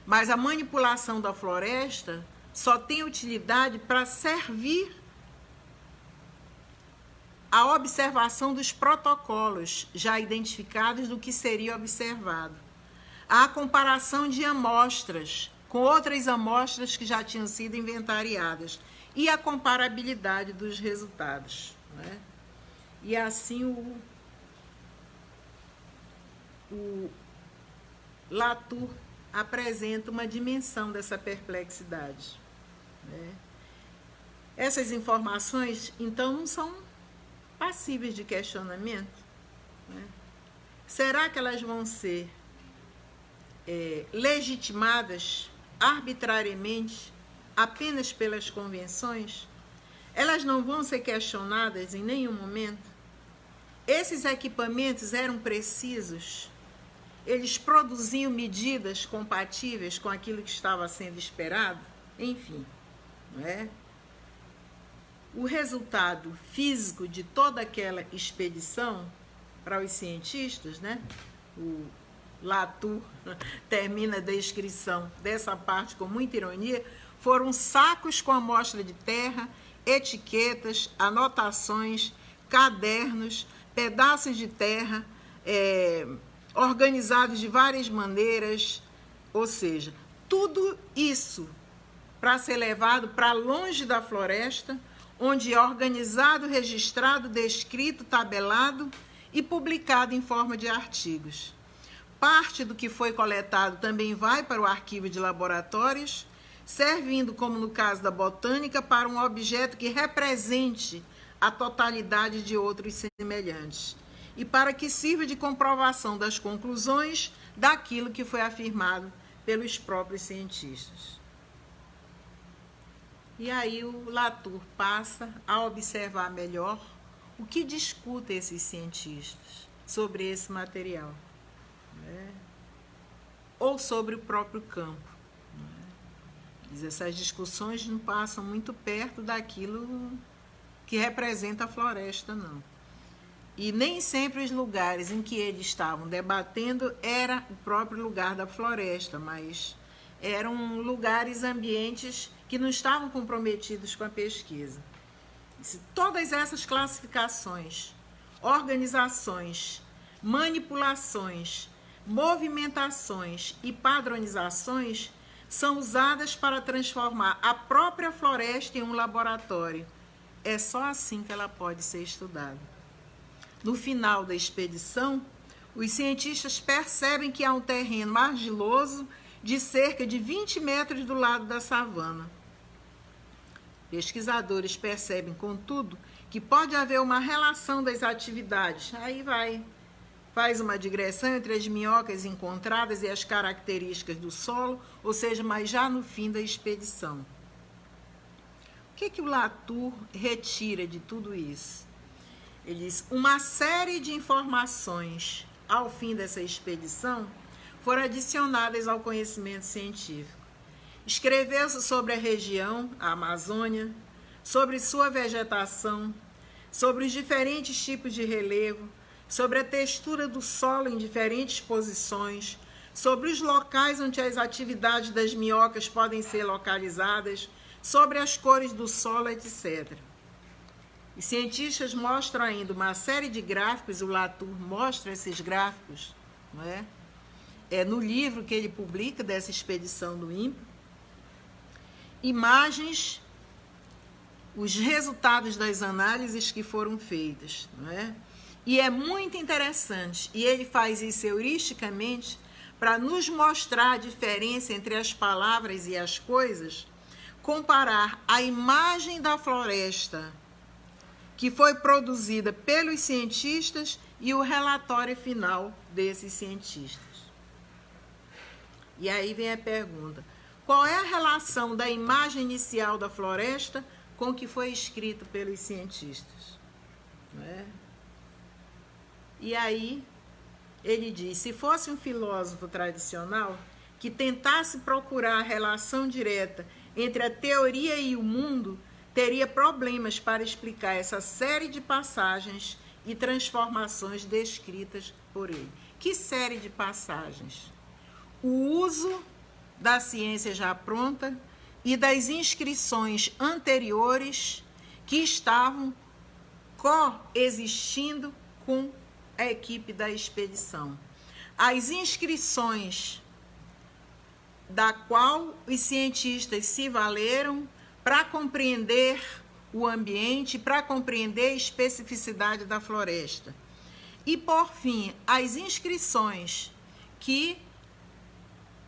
mas a manipulação da floresta só tem utilidade para servir a observação dos protocolos já identificados do que seria observado, a comparação de amostras com outras amostras que já tinham sido inventariadas e a comparabilidade dos resultados, né? E assim o Latour apresenta uma dimensão dessa perplexidade, né? Essas informações, então, não são passíveis de questionamento, né? Será que elas vão ser legitimadas arbitrariamente apenas pelas convenções? Elas não vão ser questionadas em nenhum momento? Esses equipamentos eram precisos? Eles produziam medidas compatíveis com aquilo que estava sendo esperado? Enfim, não é? O resultado físico de toda aquela expedição, para os cientistas, né? O Latour termina a descrição dessa parte com muita ironia, foram sacos com amostra de terra, etiquetas, anotações, cadernos, pedaços de terra, organizados de várias maneiras, ou seja, tudo isso para ser levado para longe da floresta, onde é organizado, registrado, descrito, tabelado e publicado em forma de artigos. Parte do que foi coletado também vai para o arquivo de laboratórios, servindo, como no caso da botânica, para um objeto que represente a totalidade de outros semelhantes, e para que sirva de comprovação das conclusões daquilo que foi afirmado pelos próprios cientistas. E aí o Latour passa a observar melhor o que discutem esses cientistas sobre esse material, né? Ou sobre o próprio campo, né? Essas discussões não passam muito perto daquilo que representa a floresta, não. E nem sempre os lugares em que eles estavam debatendo era o próprio lugar da floresta, mas eram lugares, ambientes que não estavam comprometidos com a pesquisa. Todas essas classificações, organizações, manipulações, movimentações e padronizações são usadas para transformar a própria floresta em um laboratório. É só assim que ela pode ser estudada. No final da expedição, os cientistas percebem que há um terreno argiloso de cerca de 20 metros do lado da savana. Pesquisadores percebem, contudo, que pode haver uma relação das atividades. Aí faz uma digressão entre as minhocas encontradas e as características do solo, ou seja, mas já no fim da expedição. O que o Latour retira de tudo isso? Ele diz: uma série de informações ao fim dessa expedição foram adicionadas ao conhecimento científico. Escreveu-se sobre a região, a Amazônia, sobre sua vegetação, sobre os diferentes tipos de relevo, sobre a textura do solo em diferentes posições, sobre os locais onde as atividades das minhocas podem ser localizadas, sobre as cores do solo, etc. Os cientistas mostram ainda uma série de gráficos, o Latour mostra esses gráficos, não é? No livro que ele publica dessa expedição do INPE, imagens, os resultados das análises que foram feitas, não é? E é muito interessante, e ele faz isso heuristicamente para nos mostrar a diferença entre as palavras e as coisas, comparar a imagem da floresta que foi produzida pelos cientistas e o relatório final desses cientistas. E aí vem a pergunta: qual é a relação da imagem inicial da floresta com o que foi escrito pelos cientistas? Não é? E aí ele diz: se fosse um filósofo tradicional que tentasse procurar a relação direta entre a teoria e o mundo, teria problemas para explicar essa série de passagens e transformações descritas por ele. Que série de passagens? O uso da ciência já pronta e das inscrições anteriores que estavam coexistindo com a equipe da expedição. As inscrições da qual os cientistas se valeram para compreender o ambiente, para compreender a especificidade da floresta. E, por fim, as inscrições que,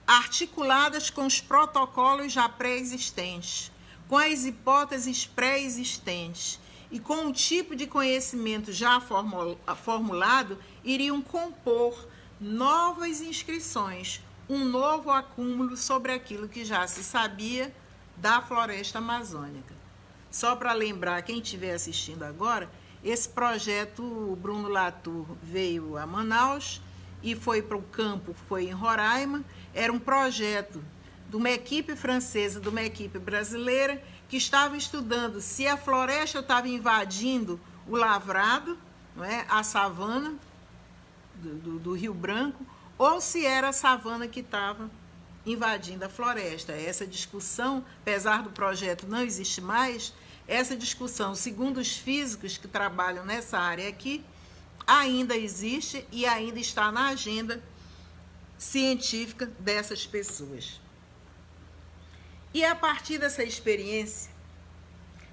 articuladas com os protocolos já pré-existentes, com as hipóteses pré-existentes e com o tipo de conhecimento já formulado, iriam compor novas inscrições, um novo acúmulo sobre aquilo que já se sabia da floresta amazônica. Só para lembrar quem estiver assistindo agora, esse projeto, o Bruno Latour veio a Manaus e foi para o campo, foi em Roraima. Era um projeto de uma equipe francesa, de uma equipe brasileira, que estava estudando se a floresta estava invadindo o lavrado, não é? A savana do Rio Branco, ou se era a savana que estava invadindo a floresta. Essa discussão, apesar do projeto não existir mais, essa discussão, segundo os físicos que trabalham nessa área aqui, ainda existe e ainda está na agenda científica dessas pessoas. E é a partir dessa experiência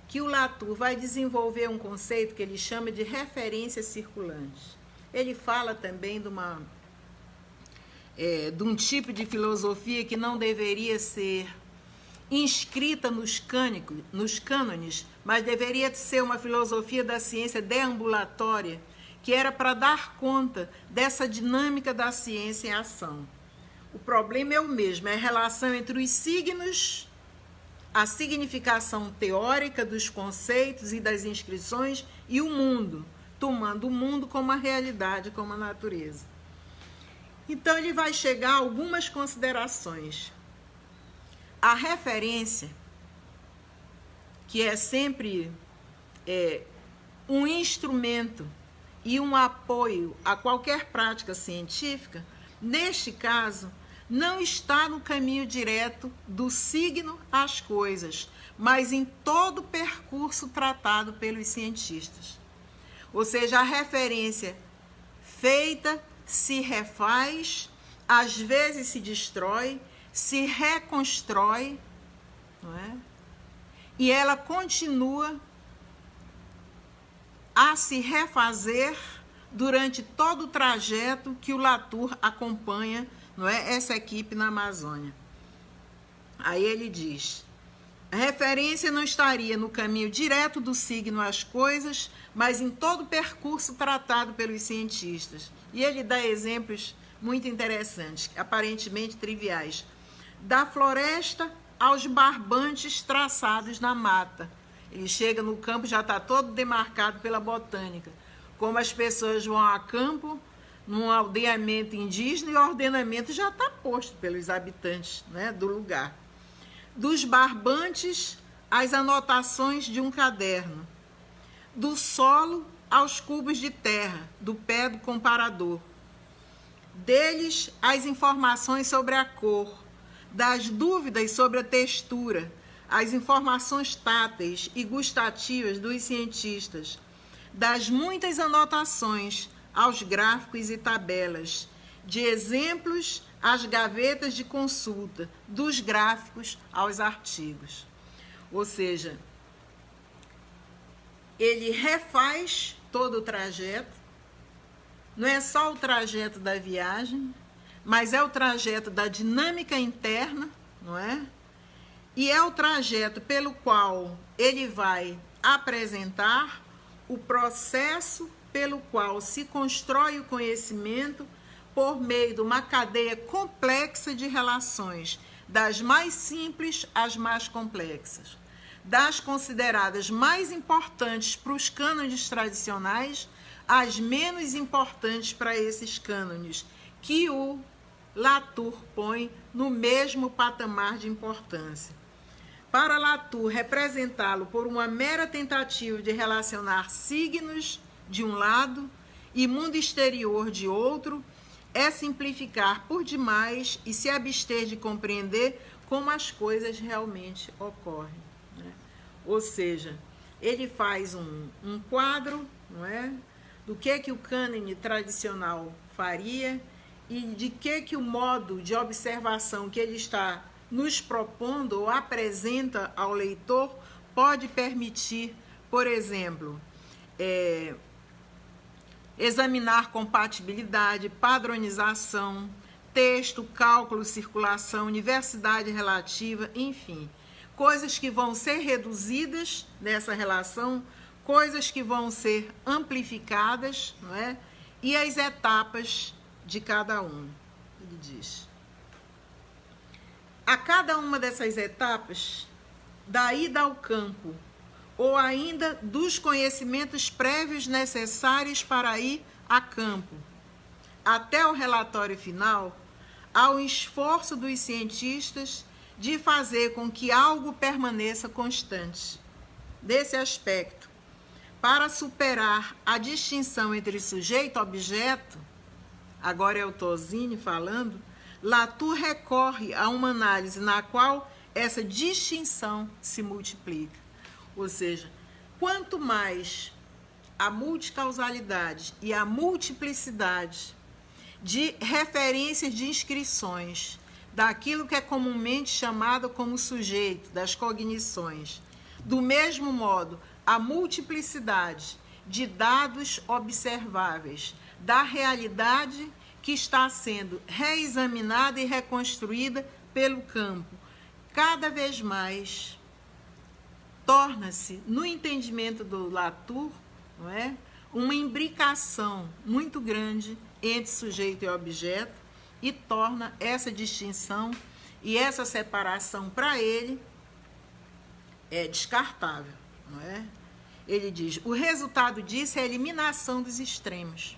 que o Latour vai desenvolver um conceito que ele chama de referência circulante. Ele fala também de um tipo de filosofia que não deveria ser inscrita nos cânones, mas deveria ser uma filosofia da ciência deambulatória, que era para dar conta dessa dinâmica da ciência em ação. O problema é o mesmo, é a relação entre os signos, a significação teórica dos conceitos e das inscrições e o mundo, tomando o mundo como a realidade, como a natureza. Então ele vai chegar a algumas considerações. A referência, que é sempre um instrumento e um apoio a qualquer prática científica, neste caso, não está no caminho direto do signo às coisas, mas em todo o percurso tratado pelos cientistas. Ou seja, a referência feita se refaz, às vezes se destrói, se reconstrói, não é? E ela continua a se refazer durante todo o trajeto que o Latour acompanha, não é, essa equipe na Amazônia. Aí ele diz: a referência não estaria no caminho direto do signo às coisas, mas em todo o percurso tratado pelos cientistas. E ele dá exemplos muito interessantes, aparentemente triviais. Da floresta aos barbantes traçados na mata. Ele chega no campo, já está todo demarcado pela botânica. Como as pessoas vão a campo, num aldeamento indígena, e o ordenamento já está posto pelos habitantes, né, do lugar. Dos barbantes as anotações de um caderno, do solo aos cubos de terra, do pé do comparador. Deles, as informações sobre a cor, das dúvidas sobre a textura, as informações táteis e gustativas dos cientistas, das muitas anotações aos gráficos e tabelas, de exemplos às gavetas de consulta, dos gráficos aos artigos. Ou seja, ele refaz todo o trajeto, não é só o trajeto da viagem, mas é o trajeto da dinâmica interna, não é? E é o trajeto pelo qual ele vai apresentar o processo pelo qual se constrói o conhecimento por meio de uma cadeia complexa de relações, das mais simples às mais complexas, das consideradas mais importantes para os cânones tradicionais às menos importantes para esses cânones, que o Latour põe no mesmo patamar de importância. Para Latour, representá-lo por uma mera tentativa de relacionar signos de um lado e mundo exterior de outro, é simplificar por demais e se abster de compreender como as coisas realmente ocorrem, né? Ou seja, ele faz um quadro, não é, do que o cânone tradicional faria e de que o modo de observação que ele está nos propondo ou apresenta ao leitor pode permitir, por exemplo, examinar compatibilidade, padronização, texto, cálculo, circulação, universidade relativa, enfim, coisas que vão ser reduzidas nessa relação, coisas que vão ser amplificadas, não é? E as etapas de cada um, ele diz. A cada uma dessas etapas, da ida ao campo, ou ainda dos conhecimentos prévios necessários para ir a campo, até o relatório final, há um esforço dos cientistas de fazer com que algo permaneça constante. Desse aspecto, para superar a distinção entre sujeito e objeto, agora é o Tosini falando, Latour recorre a uma análise na qual essa distinção se multiplica. Ou seja, quanto mais a multicausalidade e a multiplicidade de referências de inscrições daquilo que é comumente chamado como sujeito, das cognições, do mesmo modo, a multiplicidade de dados observáveis da realidade que está sendo reexaminada e reconstruída pelo campo, cada vez mais torna-se, no entendimento do Latour, não é, uma imbricação muito grande entre sujeito e objeto e torna essa distinção e essa separação para ele descartável, não é? Ele diz, o resultado disso é a eliminação dos extremos.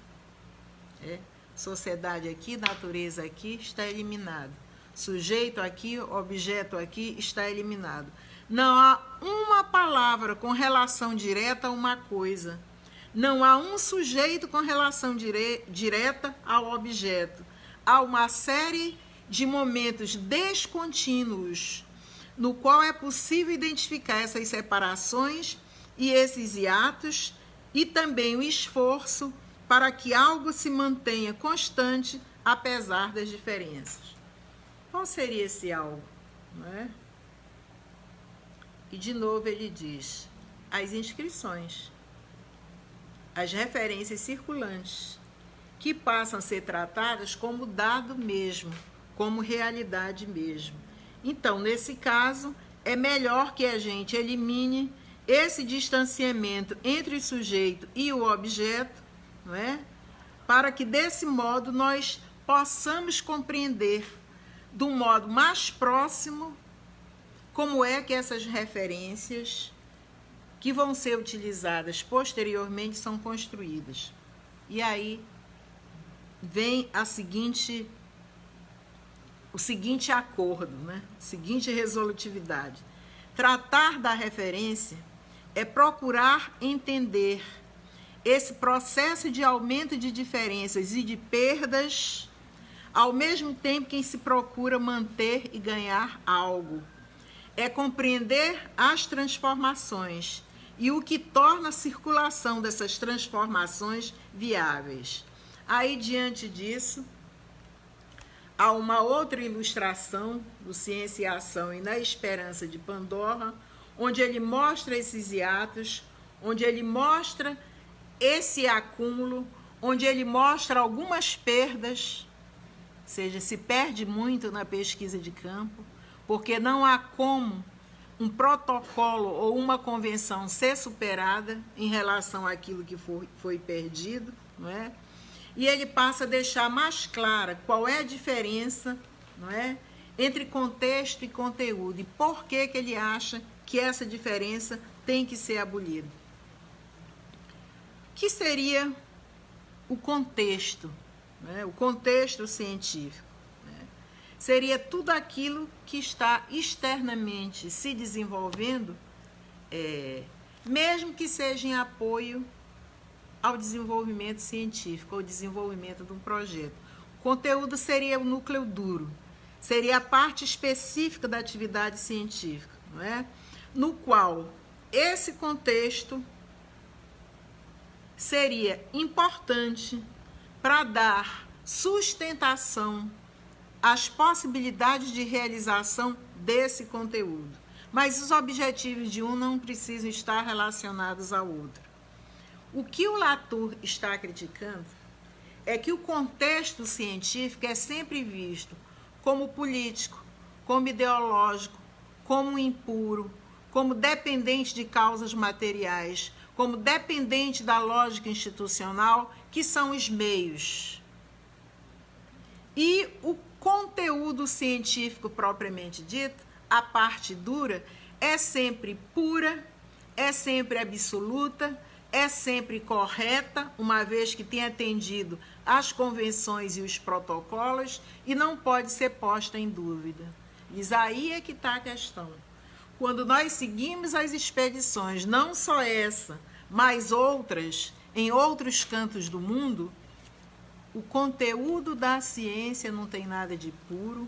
Sociedade aqui, natureza aqui, está eliminado. Sujeito aqui, objeto aqui, está eliminado. Não há uma palavra com relação direta a uma coisa. Não há um sujeito com relação direta ao objeto. Há uma série de momentos descontínuos no qual é possível identificar essas separações e esses hiatos e também o esforço para que algo se mantenha constante apesar das diferenças. Qual seria esse algo? Não é? E de novo ele diz, as inscrições, as referências circulantes, que passam a ser tratadas como dado mesmo, como realidade mesmo. Então, nesse caso, é melhor que a gente elimine esse distanciamento entre o sujeito e o objeto, não é? Para que desse modo nós possamos compreender de um modo mais próximo como é que essas referências que vão ser utilizadas posteriormente são construídas. E aí vem o seguinte acordo, né? A seguinte resolutividade. Tratar da referência é procurar entender esse processo de aumento de diferenças e de perdas, ao mesmo tempo que se procura manter e ganhar algo. É compreender as transformações e o que torna a circulação dessas transformações viáveis. Aí, diante disso, há uma outra ilustração do Ciência e Ação e na Esperança de Pandora, onde ele mostra esses hiatos, onde ele mostra esse acúmulo, onde ele mostra algumas perdas, ou seja, se perde muito na pesquisa de campo, porque não há como um protocolo ou uma convenção ser superada em relação àquilo que foi perdido, não é? E ele passa a deixar mais clara qual é a diferença, não é, entre contexto e conteúdo e por que ele acha que essa diferença tem que ser abolida. O que seria o contexto, né? O contexto científico, né? Seria tudo aquilo que está externamente se desenvolvendo, mesmo que seja em apoio ao desenvolvimento científico, ao desenvolvimento de um projeto. O conteúdo seria o núcleo duro, seria a parte específica da atividade científica, não é? No qual esse contexto seria importante para dar sustentação às possibilidades de realização desse conteúdo. Mas os objetivos de um não precisam estar relacionados ao outro. O que o Latour está criticando é que o contexto científico é sempre visto como político, como ideológico, como impuro, como dependente de causas materiais, como dependente da lógica institucional, que são os meios. E o conteúdo científico propriamente dito, a parte dura, é sempre pura, é sempre absoluta, é sempre correta, uma vez que tem atendido às convenções e os protocolos, e não pode ser posta em dúvida. Diz, aí é que está a questão. Quando nós seguimos as expedições, não só essa, mas outras, em outros cantos do mundo, o conteúdo da ciência não tem nada de puro,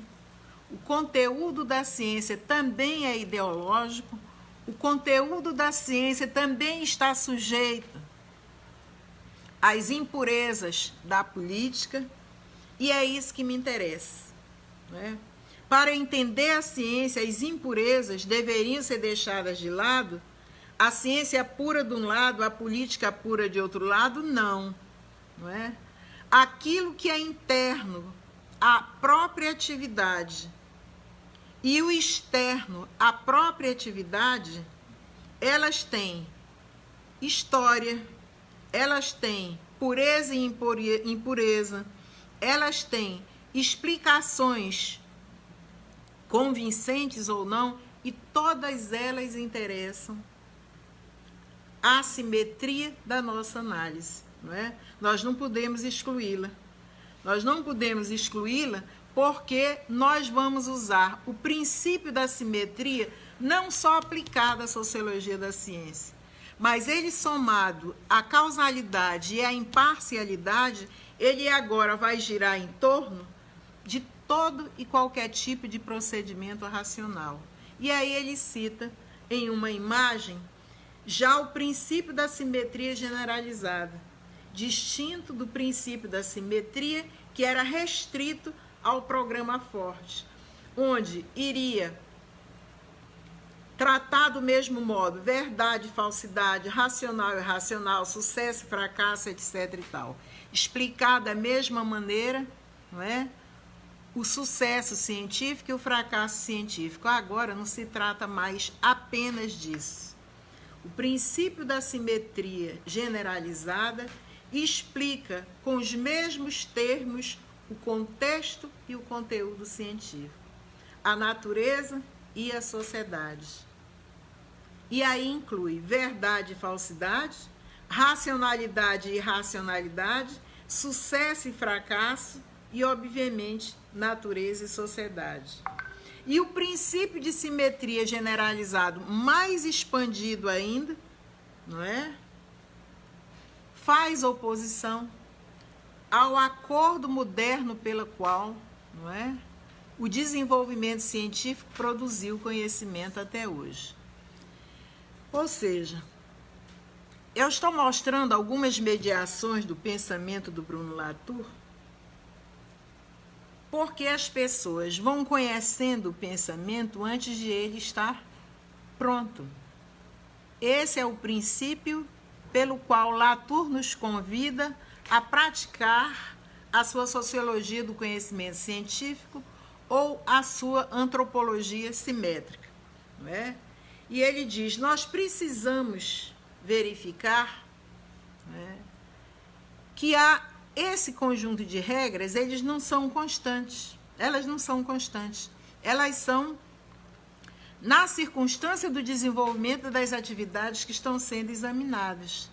o conteúdo da ciência também é ideológico, o conteúdo da ciência também está sujeito às impurezas da política, e é isso que me interessa, né? Para entender a ciência, as impurezas deveriam ser deixadas de lado, a ciência pura de um lado, a política pura de outro lado, não é? Aquilo que é interno à própria atividade e o externo à própria atividade, elas têm história, elas têm pureza e impureza, elas têm explicações convincentes ou não, e todas elas interessam a simetria da nossa análise, não é? Nós não podemos excluí-la. Nós não podemos excluí-la porque nós vamos usar o princípio da simetria não só aplicado à sociologia da ciência, mas ele somado à causalidade e à imparcialidade, ele agora vai girar em torno de todo e qualquer tipo de procedimento racional. E aí ele cita em uma imagem já o princípio da simetria generalizada, distinto do princípio da simetria que era restrito ao programa Ford, onde iria tratar do mesmo modo verdade, falsidade, racional e irracional, sucesso, fracasso, etc. e tal. Explicar da mesma maneira, não é? O sucesso científico e o fracasso científico. Agora não se trata mais apenas disso. O princípio da simetria generalizada explica com os mesmos termos o contexto e o conteúdo científico, a natureza e a sociedade. E aí inclui verdade e falsidade, racionalidade e irracionalidade, sucesso e fracasso e, obviamente, natureza e sociedade. E o princípio de simetria generalizado, mais expandido ainda, não é? Faz oposição ao acordo moderno pelo qual, não é, o desenvolvimento científico produziu conhecimento até hoje. Ou seja, eu estou mostrando algumas mediações do pensamento do Bruno Latour, porque as pessoas vão conhecendo o pensamento antes de ele estar pronto. Esse é o princípio pelo qual Latour nos convida a praticar a sua sociologia do conhecimento científico ou a sua antropologia simétrica, não é? E ele diz, nós precisamos verificar, não é, que há esse conjunto de regras, eles não são constantes, elas não são constantes, elas são na circunstância do desenvolvimento das atividades que estão sendo examinadas.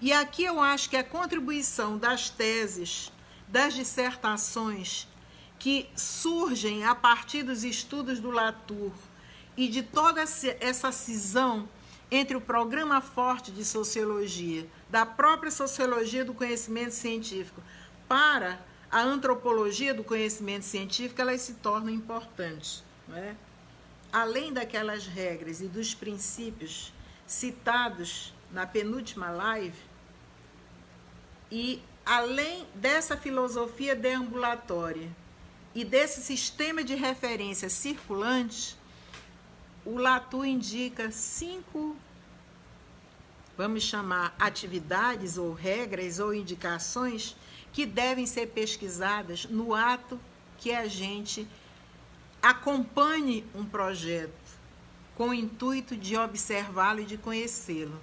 E aqui eu acho que a contribuição das teses, das dissertações que surgem a partir dos estudos do Latour e de toda essa cisão entre o programa forte de sociologia, da própria sociologia do conhecimento científico, para a antropologia do conhecimento científico, elas se tornam importantes, não é? Além daquelas regras e dos princípios citados na penúltima live, e além dessa filosofia deambulatória e desse sistema de referência circulante, o Latour indica 5, vamos chamar, atividades ou regras ou indicações que devem ser pesquisadas no ato que a gente acompanhe um projeto com o intuito de observá-lo e de conhecê-lo.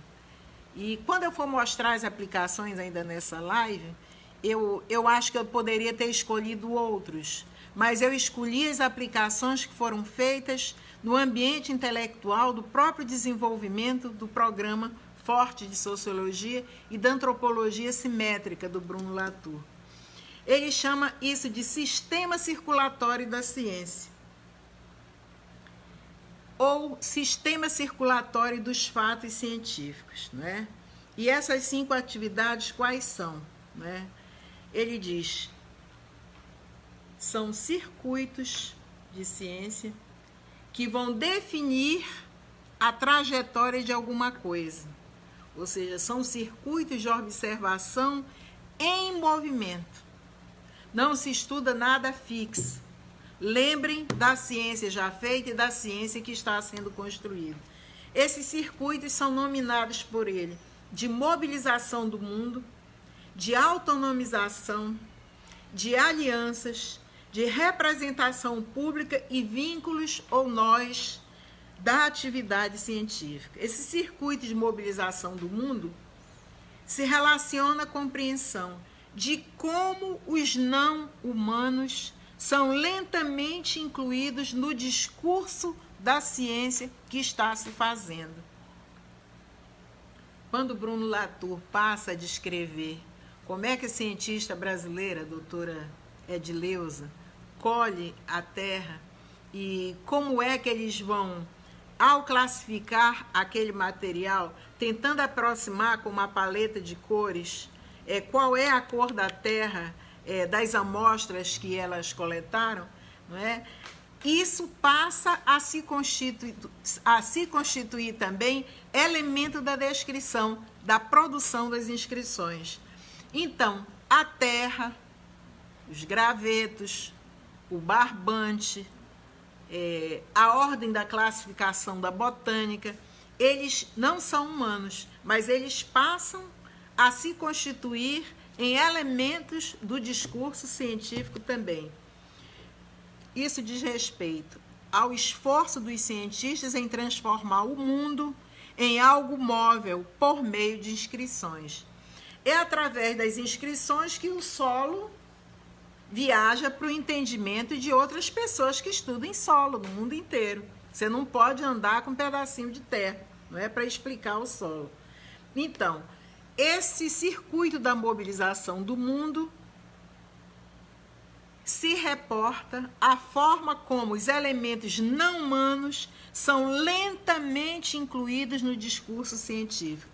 E quando eu for mostrar as aplicações ainda nessa live, eu acho que eu poderia ter escolhido outros, mas eu escolhi as aplicações que foram feitas no ambiente intelectual do próprio desenvolvimento do programa forte de sociologia e da antropologia simétrica do Bruno Latour. Ele chama isso de sistema circulatório da ciência, ou sistema circulatório dos fatos científicos, não é? E essas 5 atividades quais são, não é? Ele diz, são circuitos de ciência que vão definir a trajetória de alguma coisa, ou seja, são circuitos de observação em movimento. Não se estuda nada fixo. Lembrem da ciência já feita e da ciência que está sendo construída. Esses circuitos são nominados por ele de mobilização do mundo, de autonomização, de alianças, de representação pública e vínculos ou nós da atividade científica. Esse circuito de mobilização do mundo se relaciona à compreensão de como os não humanos são lentamente incluídos no discurso da ciência que está se fazendo. Quando Bruno Latour passa a descrever como é que a cientista brasileira, a doutora Edileuza, colhe a Terra e como é que eles vão, ao classificar aquele material, tentando aproximar com uma paleta de cores, qual é a cor da Terra, das amostras que elas coletaram, não é? Isso passa a se constituir também elemento da descrição, da produção das inscrições. Então, a terra, os gravetos, o barbante, a ordem da classificação da botânica, eles não são humanos, mas eles passam a se constituir em elementos do discurso científico também. Isso diz respeito ao esforço dos cientistas em transformar o mundo em algo móvel por meio de inscrições. É através das inscrições que o solo viaja para o entendimento de outras pessoas que estudam solo no mundo inteiro. Você não pode andar com um pedacinho de terra, não é, para explicar o solo. Então, esse circuito da mobilização do mundo se reporta a forma como os elementos não humanos são lentamente incluídos no discurso científico.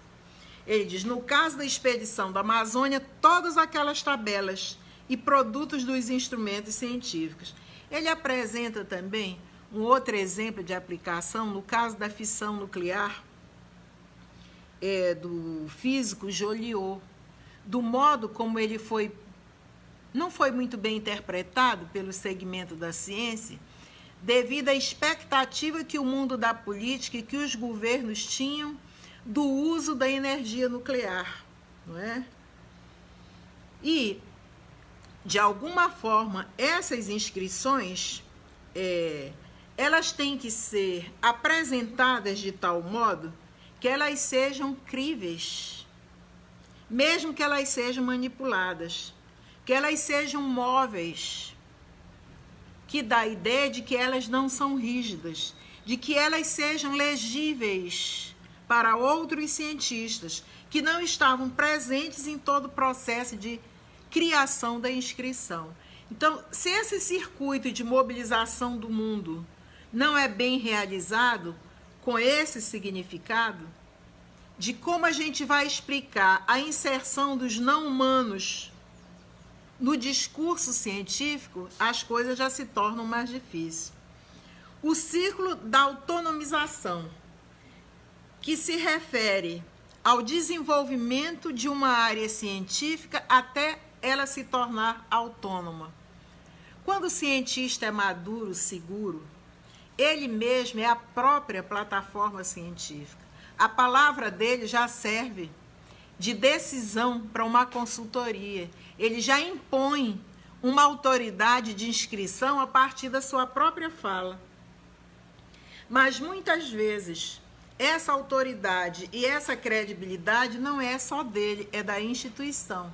Ele diz, no caso da expedição da Amazônia, todas aquelas tabelas e produtos dos instrumentos científicos. Ele apresenta também um outro exemplo de aplicação, no caso da fissão nuclear, do físico Joliot, do modo como ele não foi muito bem interpretado pelo segmento da ciência, devido à expectativa que o mundo da política e que os governos tinham do uso da energia nuclear, não é? E, de alguma forma, essas inscrições, elas têm que ser apresentadas de tal modo que elas sejam críveis, mesmo que elas sejam manipuladas, que elas sejam móveis, que dá a ideia de que elas não são rígidas, de que elas sejam legíveis para outros cientistas que não estavam presentes em todo o processo de criação da inscrição. Então, se esse circuito de mobilização do mundo não é bem realizado com esse significado, de como a gente vai explicar a inserção dos não humanos no discurso científico, as coisas já se tornam mais difíceis. O ciclo da autonomização, que se refere ao desenvolvimento de uma área científica até ela se tornar autônoma. Quando o cientista é maduro, seguro, ele mesmo é a própria plataforma científica. A palavra dele já serve de decisão para uma consultoria. Ele já impõe uma autoridade de inscrição a partir da sua própria fala. Mas muitas vezes essa autoridade e essa credibilidade não é só dele, é da instituição,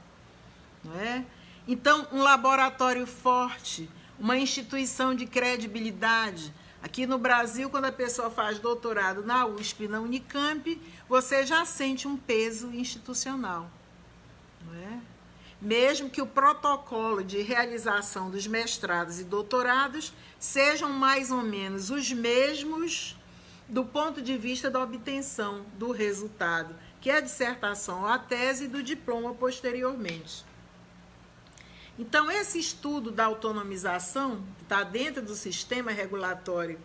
não é? Então, um laboratório forte, uma instituição de credibilidade. Aqui no Brasil, quando a pessoa faz doutorado na USP e na Unicamp, você já sente um peso institucional, não é? Mesmo que o protocolo de realização dos mestrados e doutorados sejam mais ou menos os mesmos do ponto de vista da obtenção do resultado, que é a dissertação ou a tese, e do diploma posteriormente. Então, esse estudo da autonomização, que está dentro do sistema regulatório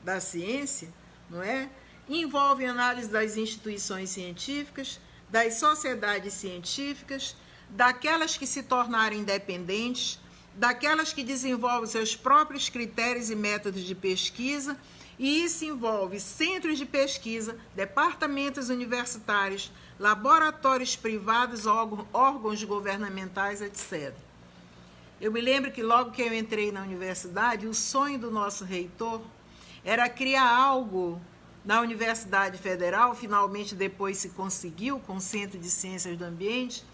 da ciência, não é? Envolve análise das instituições científicas, das sociedades científicas, daquelas que se tornaram independentes, daquelas que desenvolvem seus próprios critérios e métodos de pesquisa, e isso envolve centros de pesquisa, departamentos universitários, laboratórios privados, órgãos governamentais, etc. Eu me lembro que logo que eu entrei na universidade, o sonho do nosso reitor era criar algo na Universidade Federal, finalmente depois se conseguiu, com o Centro de Ciências do Ambiente,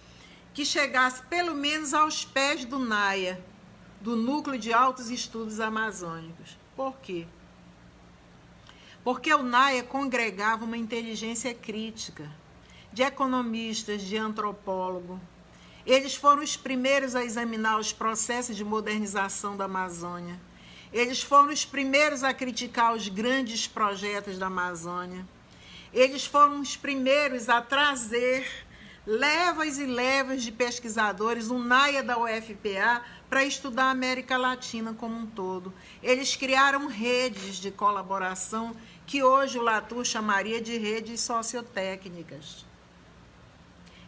que chegasse pelo menos aos pés do NAIA, do Núcleo de Altos Estudos Amazônicos. Por quê? Porque o NAIA congregava uma inteligência crítica, de economistas, de antropólogos. Eles foram os primeiros a examinar os processos de modernização da Amazônia. Eles foram os primeiros a criticar os grandes projetos da Amazônia. Eles foram os primeiros a trazer levas e levas de pesquisadores, o NAIA da UFPA, para estudar a América Latina como um todo. Eles criaram redes de colaboração que hoje o Latour chamaria de redes sociotécnicas.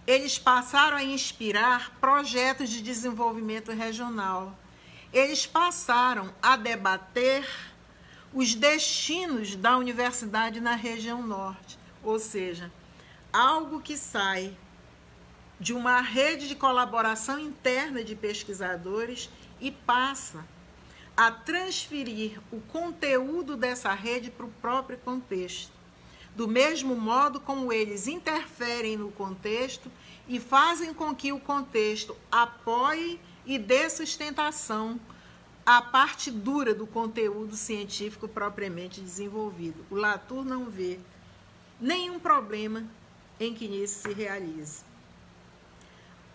Eles passaram a inspirar projetos de desenvolvimento regional. Eles passaram a debater os destinos da universidade na região norte, ou seja, algo que sai de uma rede de colaboração interna de pesquisadores e passa a transferir o conteúdo dessa rede para o próprio contexto. Do mesmo modo como eles interferem no contexto e fazem com que o contexto apoie e dê sustentação à parte dura do conteúdo científico propriamente desenvolvido. O Latour não vê nenhum problema em que isso se realize.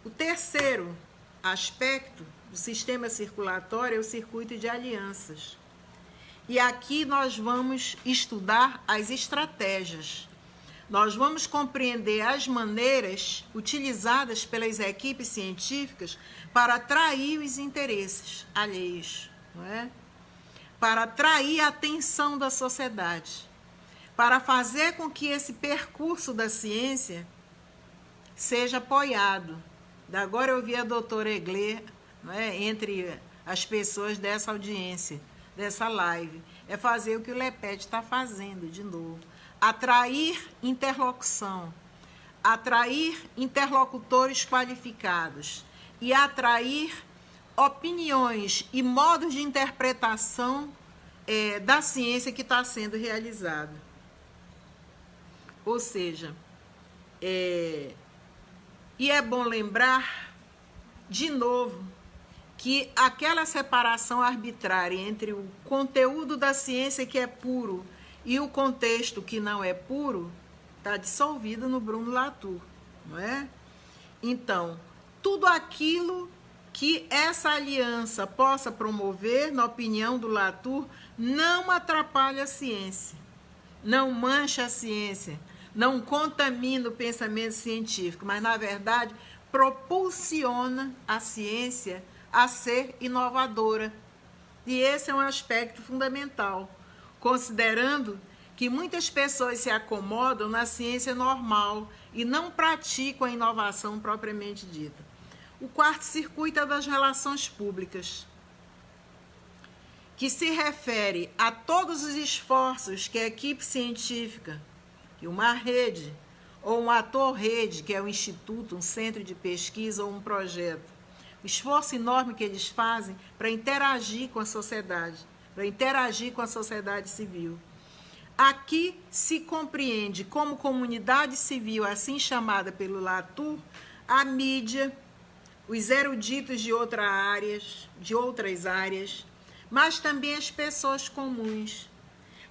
O terceiro aspecto do sistema circulatório é o circuito de alianças. E aqui nós vamos estudar as estratégias. Nós vamos compreender as maneiras utilizadas pelas equipes científicas para atrair os interesses alheios, não é? Para atrair a atenção da sociedade, para fazer com que esse percurso da ciência seja apoiado. Da agora eu vi a doutora Egler, não é, entre as pessoas dessa audiência, dessa live, é fazer o que o LEPET está fazendo de novo. Atrair interlocução, atrair interlocutores qualificados e atrair opiniões e modos de interpretação da ciência que está sendo realizada. Ou seja, e é bom lembrar, de novo, que aquela separação arbitrária entre o conteúdo da ciência que é puro e o contexto que não é puro está dissolvida no Bruno Latour, não é? Então, tudo aquilo que essa aliança possa promover, na opinião do Latour, não atrapalha a ciência, não mancha a ciência, não contamina o pensamento científico, mas, na verdade, propulsiona a ciência a ser inovadora. E esse é um aspecto fundamental, considerando que muitas pessoas se acomodam na ciência normal e não praticam a inovação propriamente dita. O quarto circuito é das relações públicas, que se refere a todos os esforços que a equipe científica, que uma rede ou um ator-rede, que é um instituto, um centro de pesquisa ou um projeto, o esforço enorme que eles fazem para interagir com a sociedade, civil. Aqui se compreende como comunidade civil, assim chamada pelo Latour, a mídia, os eruditos de outras áreas, mas também as pessoas comuns,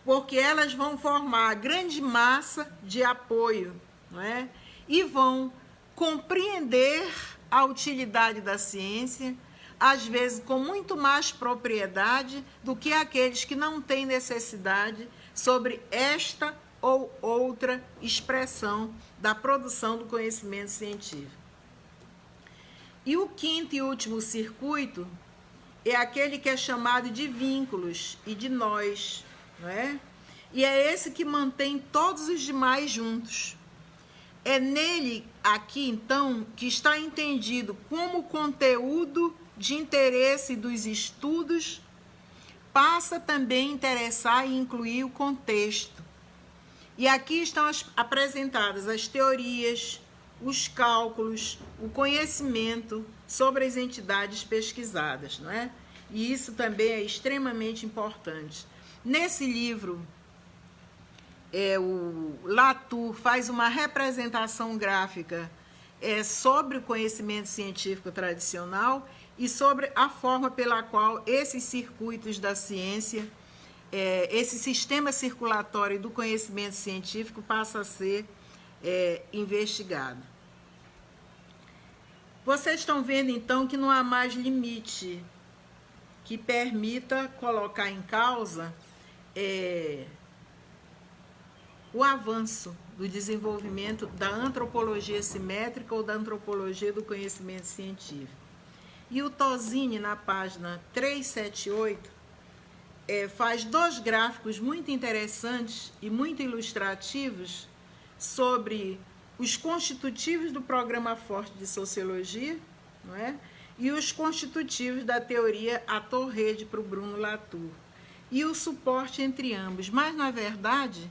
porque elas vão formar a grande massa de apoio, não é? E vão compreender a utilidade da ciência, às vezes com muito mais propriedade do que aqueles que não têm necessidade sobre esta ou outra expressão da produção do conhecimento científico. E o quinto e último circuito é aquele que é chamado de vínculos e de nós, não é? E é esse que mantém todos os demais juntos. É nele, aqui então, que está entendido como o conteúdo de interesse dos estudos passa também a interessar e incluir o contexto. E aqui estão apresentadas as teorias, os cálculos, o conhecimento sobre as entidades pesquisadas, não é? E isso também é extremamente importante. Nesse livro, o Latour faz uma representação gráfica sobre o conhecimento científico tradicional e sobre a forma pela qual esses circuitos da ciência, esse sistema circulatório do conhecimento científico passa a ser investigado. Vocês estão vendo, então, que não há mais limite que permita colocar em causa o avanço do desenvolvimento da antropologia simétrica ou da antropologia do conhecimento científico. E o Tosini, na página 378, faz dois gráficos muito interessantes e muito ilustrativos sobre os constitutivos do programa forte de sociologia, não é? E os constitutivos da teoria ator-rede para o Bruno Latour, e o suporte entre ambos. Mas, na verdade,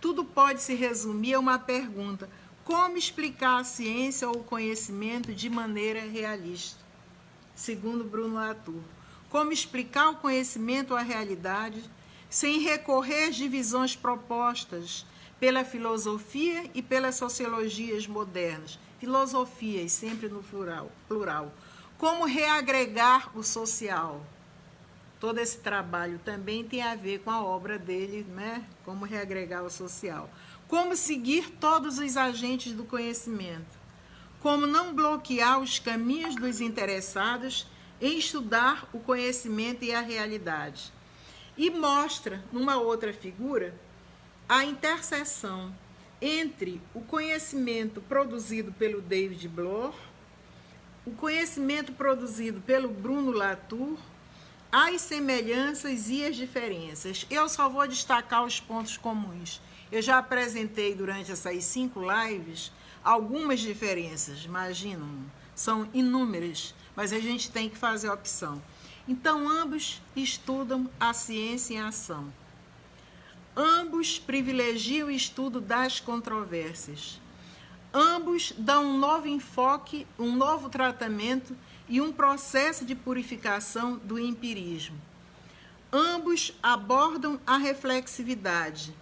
tudo pode se resumir a uma pergunta: como explicar a ciência ou o conhecimento de maneira realista? Segundo Bruno Latour, como explicar o conhecimento ou a realidade sem recorrer às divisões propostas pela filosofia e pelas sociologias modernas? Filosofias, sempre no plural. Como reagregar o social? Todo esse trabalho também tem a ver com a obra dele, né? Como reagregar o social. Como seguir todos os agentes do conhecimento. Como não bloquear os caminhos dos interessados em estudar o conhecimento e a realidade. E mostra, numa outra figura, a interseção entre o conhecimento produzido pelo David Bloor, o conhecimento produzido pelo Bruno Latour, as semelhanças e as diferenças. Eu só vou destacar os pontos comuns. Eu já apresentei durante essas 5 lives algumas diferenças, imaginam, são inúmeras, mas a gente tem que fazer a opção. Então, ambos estudam a ciência em ação. Ambos privilegiam o estudo das controvérsias. Ambos dão um novo enfoque, um novo tratamento e um processo de purificação do empirismo. Ambos abordam a reflexividade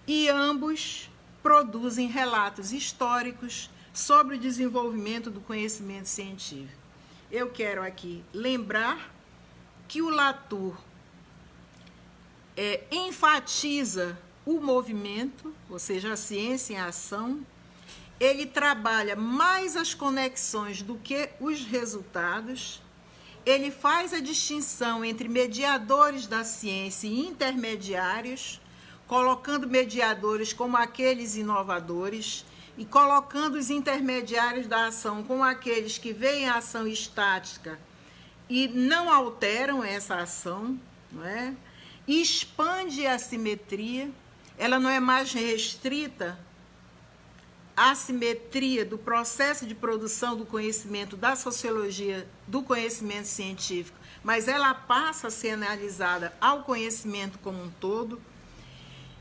e ambos produzem relatos históricos sobre o desenvolvimento do conhecimento científico. Eu quero aqui lembrar que o Latour enfatiza o movimento, ou seja, a ciência em ação. Ele trabalha mais as conexões do que os resultados. Ele faz a distinção entre mediadores da ciência e intermediários, colocando mediadores como aqueles inovadores e colocando os intermediários da ação como aqueles que veem a ação estática e não alteram essa ação, não é? E expande a simetria, ela não é mais restrita à simetria do processo de produção do conhecimento, da sociologia, do conhecimento científico, mas ela passa a ser analisada ao conhecimento como um todo.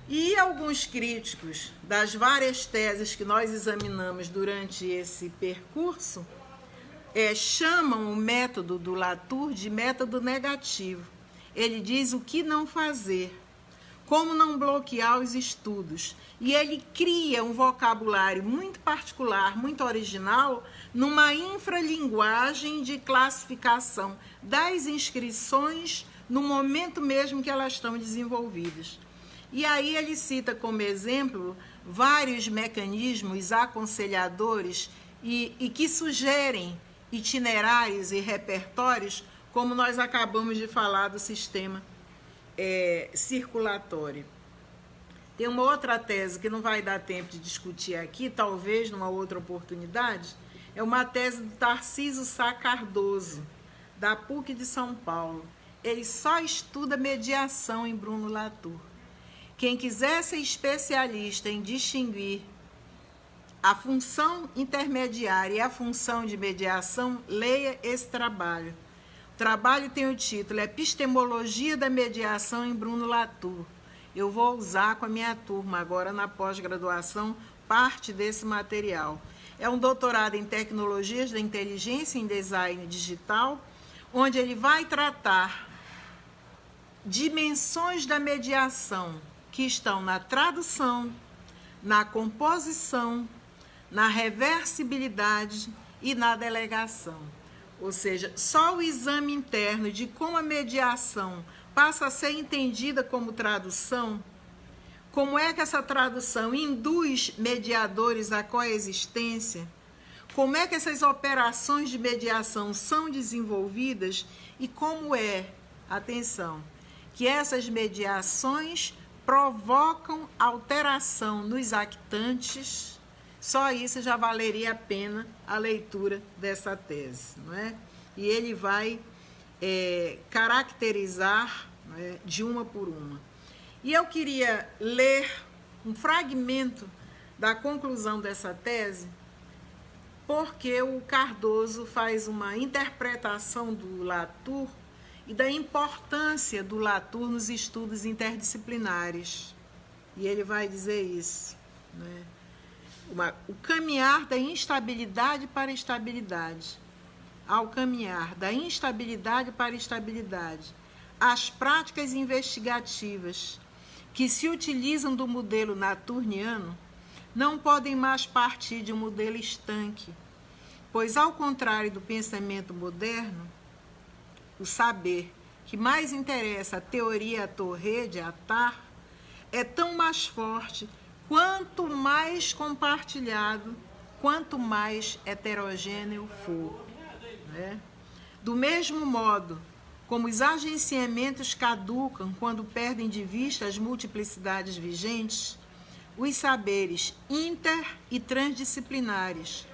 E alguns críticos das várias teses que nós examinamos durante esse percurso chamam o método do Latour de método negativo. Ele diz o que não fazer, como não bloquear os estudos. E ele cria um vocabulário muito particular, muito original, numa infralinguagem de classificação das inscrições no momento mesmo que elas estão desenvolvidas. E aí ele cita como exemplo vários mecanismos aconselhadores e que sugerem itinerários e repertórios, como nós acabamos de falar do sistema circulatório. Tem uma outra tese que não vai dar tempo de discutir aqui, talvez numa outra oportunidade, é uma tese do Tarcísio Sá Cardoso, da PUC de São Paulo. Ele só estuda mediação em Bruno Latour. Quem quiser ser especialista em distinguir a função intermediária e a função de mediação, leia esse trabalho. O trabalho tem o título Epistemologia da Mediação em Bruno Latour. Eu vou usar com a minha turma agora na pós-graduação parte desse material. É um doutorado em Tecnologias da Inteligência e em Design Digital, onde ele vai tratar dimensões da mediação que estão na tradução, na composição, na reversibilidade e na delegação. Ou seja, só o exame interno de como a mediação passa a ser entendida como tradução, como é que essa tradução induz mediadores à coexistência, como é que essas operações de mediação são desenvolvidas e como é, atenção, que essas mediações provocam alteração nos actantes. Só isso já valeria a pena a leitura dessa tese, não é? E ele vai caracterizar, não é, de uma por uma. E eu queria ler um fragmento da conclusão dessa tese, porque o Cardoso faz uma interpretação do Latour e da importância do Latour nos estudos interdisciplinares. E ele vai dizer isso, né? O caminhar da instabilidade para a estabilidade. Ao caminhar da instabilidade para a estabilidade, as práticas investigativas que se utilizam do modelo latouriano não podem mais partir de um modelo estanque, pois, ao contrário do pensamento moderno, o saber que mais interessa a teoria à torre, a TAR, é tão mais forte quanto mais compartilhado, quanto mais heterogêneo for. Né? Do mesmo modo como os agenciamentos caducam quando perdem de vista as multiplicidades vigentes, os saberes inter- e transdisciplinares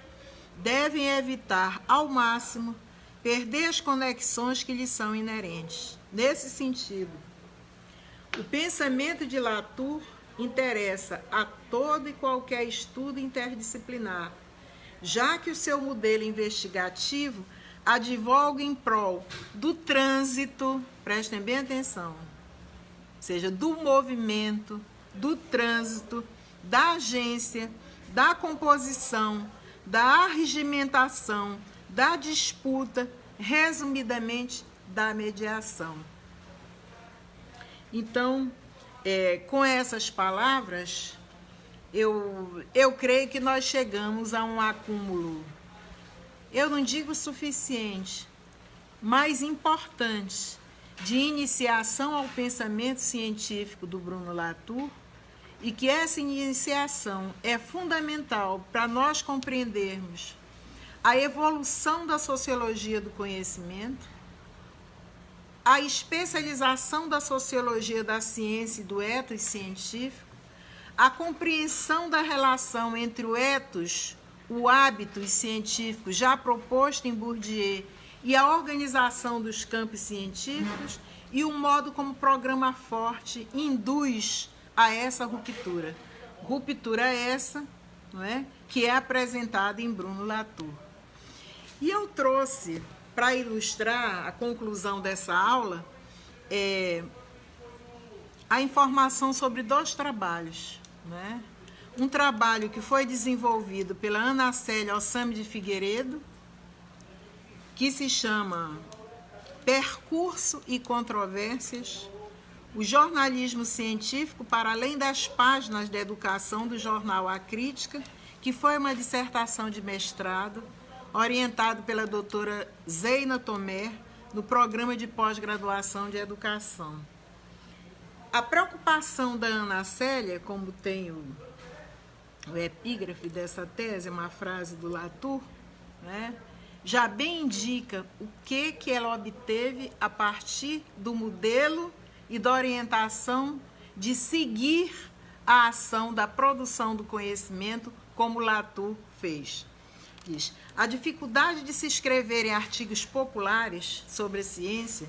devem evitar ao máximo perder as conexões que lhes são inerentes. Nesse sentido, o pensamento de Latour interessa a todo e qualquer estudo interdisciplinar, já que o seu modelo investigativo advoga em prol do trânsito, prestem bem atenção, ou seja, do movimento, do trânsito, da agência, da composição, da arregimentação, da disputa, resumidamente, da mediação. Então, com essas palavras, eu creio que nós chegamos a um acúmulo, eu não digo suficiente, mas importante, de iniciação ao pensamento científico do Bruno Latour, e que essa iniciação é fundamental para nós compreendermos a evolução da sociologia do conhecimento, a especialização da sociologia da ciência e do ethos científico, a compreensão da relação entre o ethos, o hábitos científicos já proposto em Bourdieu e a organização dos campos científicos e o modo como o programa Forte induz a essa ruptura. Ruptura essa, não é, que é apresentada em Bruno Latour. E eu trouxe, para ilustrar a conclusão dessa aula, a informação sobre 2 trabalhos, né? Um trabalho que foi desenvolvido pela Ana Célia Ossami de Figueiredo, que se chama Percurso e Controvérsias, o jornalismo científico para além das páginas da educação do jornal A Crítica, que foi uma dissertação de mestrado, orientado pela doutora Zeina Tomé, no programa de pós-graduação de educação. A preocupação da Ana Célia, como tem o epígrafe dessa tese, uma frase do Latour, né, já bem indica o que ela obteve a partir do modelo e da orientação de seguir a ação da produção do conhecimento, como Latour fez. Diz: a dificuldade de se escrever em artigos populares sobre a ciência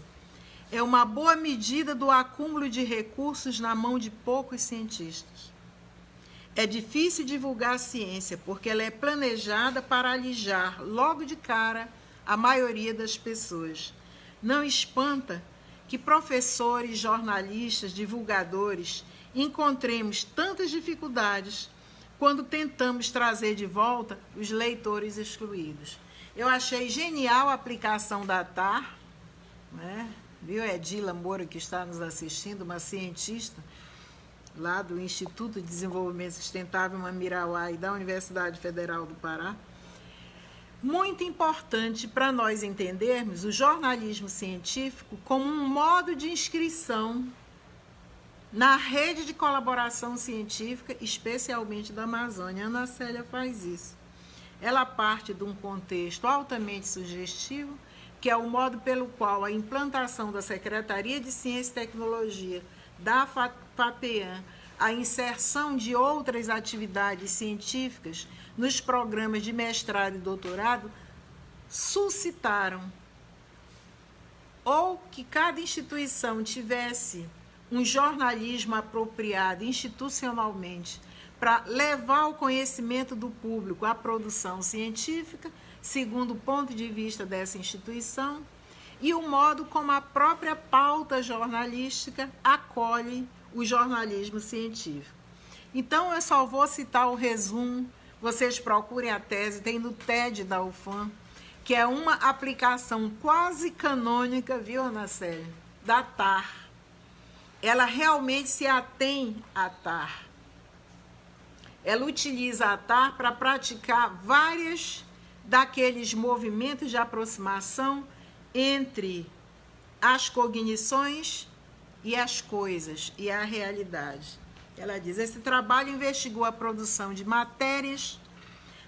é uma boa medida do acúmulo de recursos na mão de poucos cientistas. É difícil divulgar a ciência porque ela é planejada para alijar logo de cara a maioria das pessoas. Não espanta que professores, jornalistas, divulgadores encontremos tantas dificuldades quando tentamos trazer de volta os leitores excluídos. Eu achei genial a aplicação da TAR, né? Viu, Edila Moura, que está nos assistindo, uma cientista lá do Instituto de Desenvolvimento Sustentável Mamirauá e da Universidade Federal do Pará. Muito importante para nós entendermos o jornalismo científico como um modo de inscrição na rede de colaboração científica, especialmente da Amazônia. A Ana Célia faz isso. Ela parte de um contexto altamente sugestivo, que é o modo pelo qual a implantação da Secretaria de Ciência e Tecnologia da FAPEAM, a inserção de outras atividades científicas nos programas de mestrado e doutorado, suscitaram, ou que cada instituição tivesse um jornalismo apropriado institucionalmente para levar o conhecimento do público à produção científica, segundo o ponto de vista dessa instituição, e o modo como a própria pauta jornalística acolhe o jornalismo científico. Então, eu só vou citar o resumo, vocês procurem a tese, tem no TED da UFAM, que é uma aplicação quase canônica, viu, Ana Célia, da TAR. Ela realmente se atém à TAR. Ela utiliza a TAR para praticar vários daqueles movimentos de aproximação entre as cognições e as coisas e a realidade. Ela diz: esse trabalho investigou a produção de matérias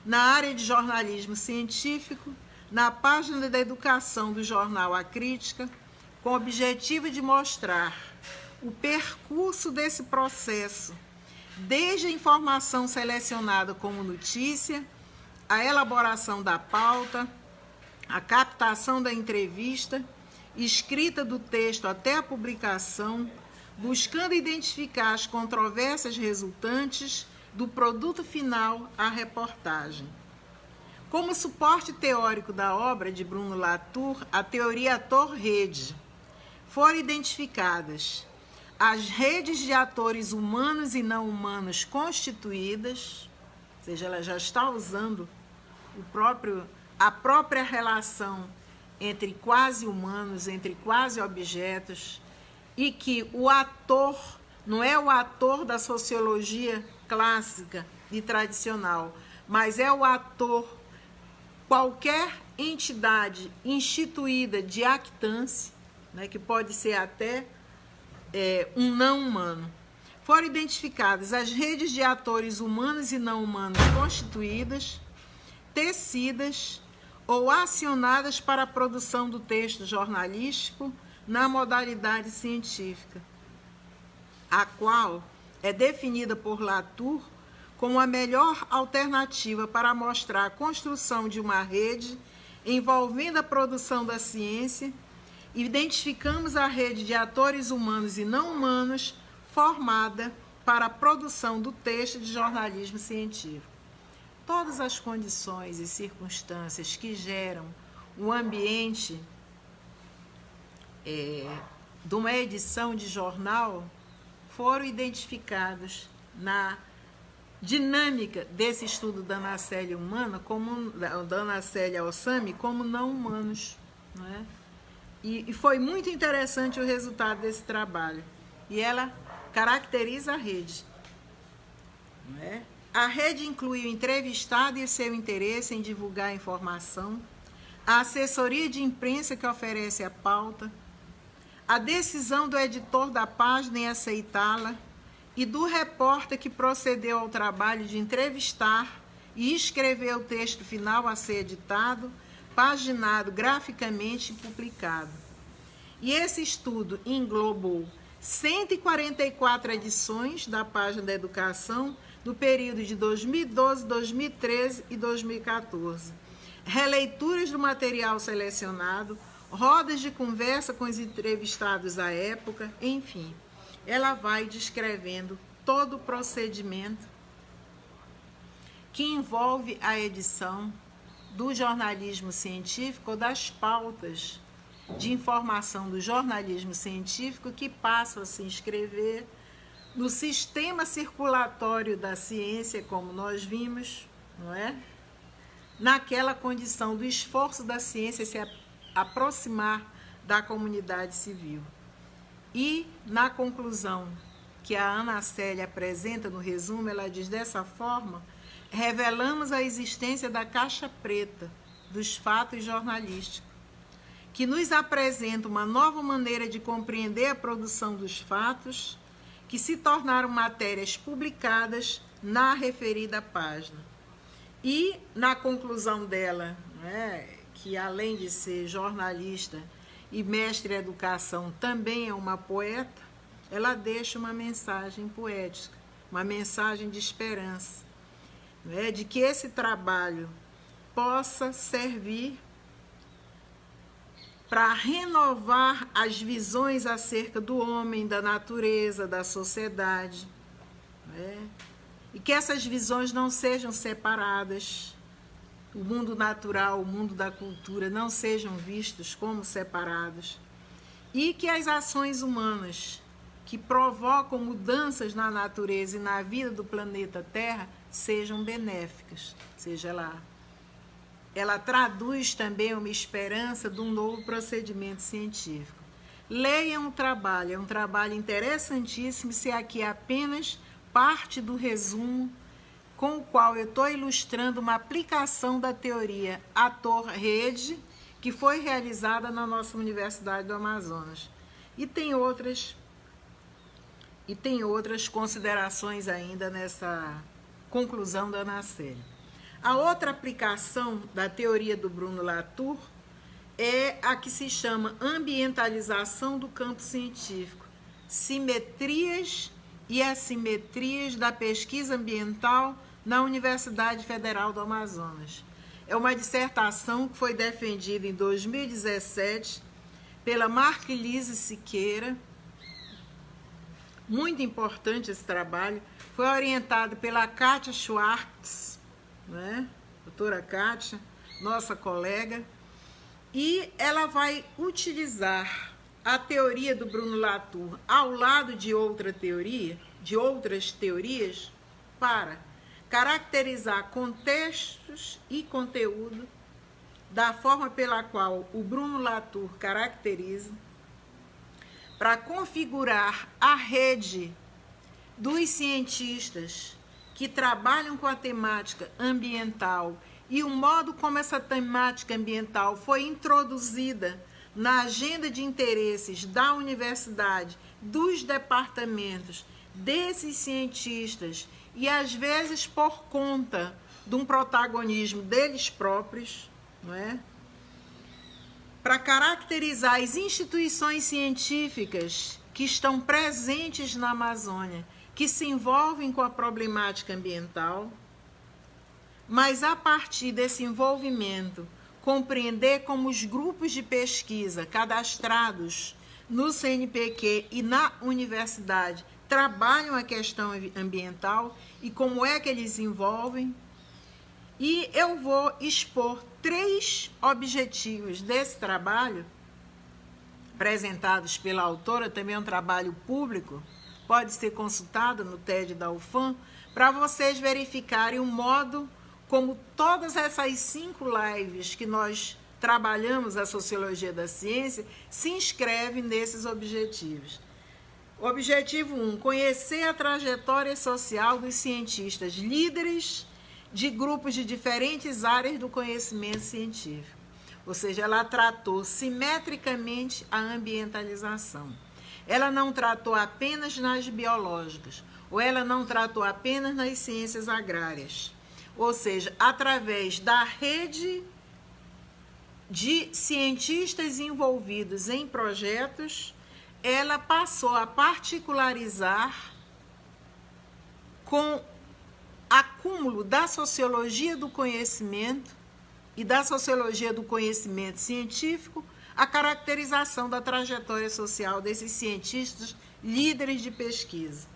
na área de jornalismo científico na página da educação do jornal A Crítica, com o objetivo de mostrar o percurso desse processo, desde a informação selecionada como notícia, a elaboração da pauta, a captação da entrevista, escrita do texto até a publicação, buscando identificar as controvérsias resultantes do produto final à reportagem. Como suporte teórico da obra de Bruno Latour, a teoria ator-rede, foram identificadas as redes de atores humanos e não humanos constituídas, ou seja, ela já está usando a própria relação entre quase-humanos, entre quase-objetos, e que o ator não é o ator da sociologia clássica e tradicional, mas é o ator, qualquer entidade instituída de actância, né, que pode ser até um não humano. Foram identificadas as redes de atores humanos e não humanos constituídas, tecidas ou acionadas para a produção do texto jornalístico na modalidade científica, a qual é definida por Latour como a melhor alternativa para mostrar a construção de uma rede envolvendo a produção da ciência. Identificamos a rede de atores humanos e não humanos formada para a produção do texto de jornalismo científico. Todas as condições e circunstâncias que geram o ambiente de uma edição de jornal foram identificados na dinâmica desse estudo da Ana-Célia humana, da Ana-Célia Ossami, como não humanos, não é? E foi muito interessante o resultado desse trabalho. E ela caracteriza a rede, não é? A rede inclui o entrevistado e o seu interesse em divulgar a informação, a assessoria de imprensa que oferece a pauta, a decisão do editor da página em aceitá-la e do repórter que procedeu ao trabalho de entrevistar e escrever o texto final a ser editado, paginado graficamente e publicado. E esse estudo englobou 144 edições da página da educação do período de 2012, 2013 e 2014. Releituras do material selecionado, rodas de conversa com os entrevistados à época, enfim. Ela vai descrevendo todo o procedimento que envolve a edição do jornalismo científico ou das pautas de informação do jornalismo científico que passam a se inscrever no sistema circulatório da ciência, como nós vimos, não é? Naquela condição do esforço da ciência se aproximar da comunidade civil. E, na conclusão que a Ana-Célia apresenta no resumo, ela diz dessa forma: revelamos a existência da caixa preta dos fatos jornalísticos, que nos apresenta uma nova maneira de compreender a produção dos fatos, que se tornaram matérias publicadas na referida página. E, na conclusão dela, né, que além de ser jornalista e mestre em educação, também é uma poeta, ela deixa uma mensagem poética, uma mensagem de esperança, né, de que esse trabalho possa servir para renovar as visões acerca do homem, da natureza, da sociedade, né? E que essas visões não sejam separadas, o mundo natural, o mundo da cultura não sejam vistos como separados, e que as ações humanas que provocam mudanças na natureza e na vida do planeta Terra sejam benéficas, ou seja, ela traduz também uma esperança de um novo procedimento científico. Leiam o trabalho, é um trabalho interessantíssimo, se aqui é apenas parte do resumo com o qual eu estou ilustrando uma aplicação da teoria ator-rede que foi realizada na nossa Universidade do Amazonas. E tem outras considerações ainda nessa conclusão da Ana-Célia. A outra aplicação da teoria do Bruno Latour é a que se chama ambientalização do campo científico, simetrias e assimetrias da pesquisa ambiental na Universidade Federal do Amazonas. É uma dissertação que foi defendida em 2017 pela Marquelise Siqueira. Muito importante esse trabalho. Foi orientado pela Kátia Schwartz, né? Doutora Kátia, nossa colega. E ela vai utilizar a teoria do Bruno Latour ao lado de outras teorias para caracterizar contextos e conteúdo da forma pela qual o Bruno Latour caracteriza, para configurar a rede dos cientistas que trabalham com a temática ambiental e o modo como essa temática ambiental foi introduzida na agenda de interesses da universidade, dos departamentos, desses cientistas, e às vezes por conta de um protagonismo deles próprios, não é? Para caracterizar as instituições científicas que estão presentes na Amazônia, que se envolvem com a problemática ambiental, mas a partir desse envolvimento, compreender como os grupos de pesquisa cadastrados no CNPq e na universidade trabalham a questão ambiental e como é que eles envolvem. E eu vou expor 3 objetivos desse trabalho, apresentados pela autora, também é um trabalho público, pode ser consultado no TED da UFAM, para vocês verificarem o modo como todas essas 5 lives que nós trabalhamos a sociologia da ciência se inscrevem nesses objetivos. Objetivo 1, conhecer a trajetória social dos cientistas líderes de grupos de diferentes áreas do conhecimento científico. Ou seja, ela tratou simetricamente a ambientalização. Ela não tratou apenas nas biológicas, ou ela não tratou apenas nas ciências agrárias. Ou seja, através da rede de cientistas envolvidos em projetos, ela passou a particularizar com acúmulo da sociologia do conhecimento e da sociologia do conhecimento científico, a caracterização da trajetória social desses cientistas líderes de pesquisa.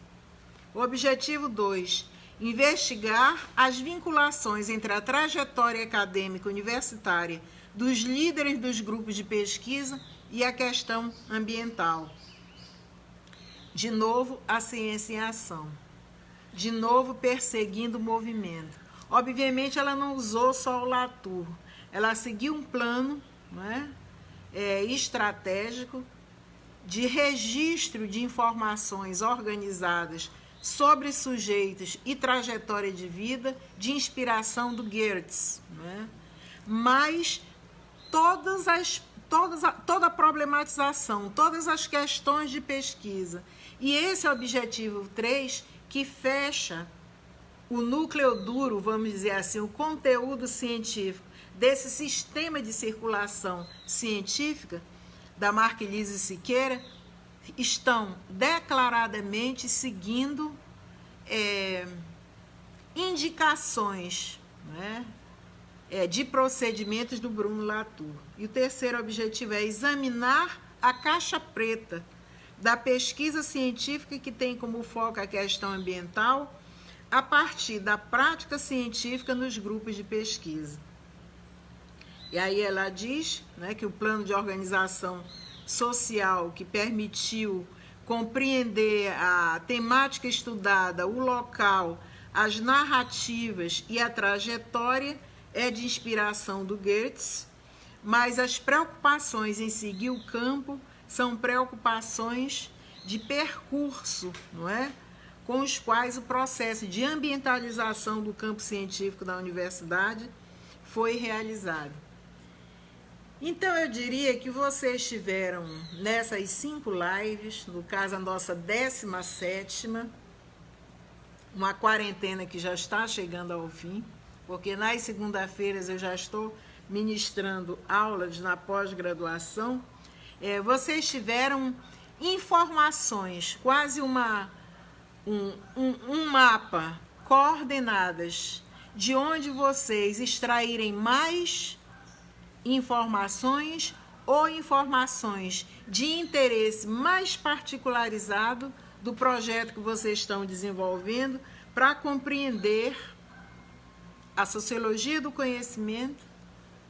O objetivo 2, investigar as vinculações entre a trajetória acadêmica universitária dos líderes dos grupos de pesquisa e a questão ambiental. De novo, a ciência em ação. De novo, perseguindo o movimento. Obviamente, ela não usou só o Latour. Ela seguiu um plano, não é? Estratégico de registro de informações organizadas sobre sujeitos e trajetória de vida, de inspiração do Geertz, né? Mas toda a problematização, todas as questões de pesquisa. E esse é o objetivo 3, que fecha o núcleo duro, vamos dizer assim, o conteúdo científico desse sistema de circulação científica da Marquelise Siqueira, estão declaradamente seguindo indicações, né, de procedimentos do Bruno Latour. E o terceiro objetivo é examinar a caixa preta da pesquisa científica que tem como foco a questão ambiental a partir da prática científica nos grupos de pesquisa. E aí ela diz, né, que o plano de organização social que permitiu compreender a temática estudada, o local, as narrativas e a trajetória é de inspiração do Geertz, mas as preocupações em seguir o campo são preocupações de percurso, não é? Com os quais o processo de ambientalização do campo científico da universidade foi realizado. Então, eu diria que vocês tiveram nessas 5 lives, no caso a nossa 17ª, uma quarentena que já está chegando ao fim, porque nas segunda-feiras eu já estou ministrando aulas na pós-graduação, vocês tiveram informações, quase um mapa, coordenadas, de onde vocês extraírem mais informações ou informações de interesse mais particularizado do projeto que vocês estão desenvolvendo para compreender a sociologia do conhecimento,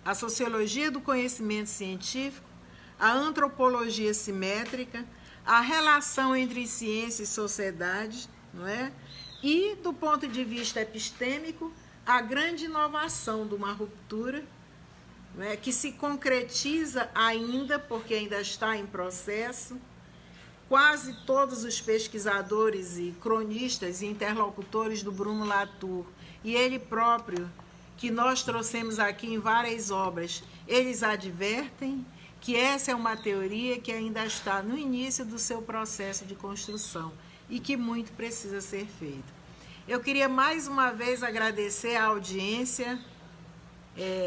a sociologia do conhecimento científico, a antropologia simétrica, a relação entre ciência e sociedade, não é? E, do ponto de vista epistêmico, a grande inovação de uma ruptura, não é? Que se concretiza ainda, porque ainda está em processo. Quase todos os pesquisadores e cronistas e interlocutores do Bruno Latour, e ele próprio, que nós trouxemos aqui em várias obras, eles advertem que essa é uma teoria que ainda está no início do seu processo de construção e que muito precisa ser feito. Eu queria mais uma vez agradecer a audiência,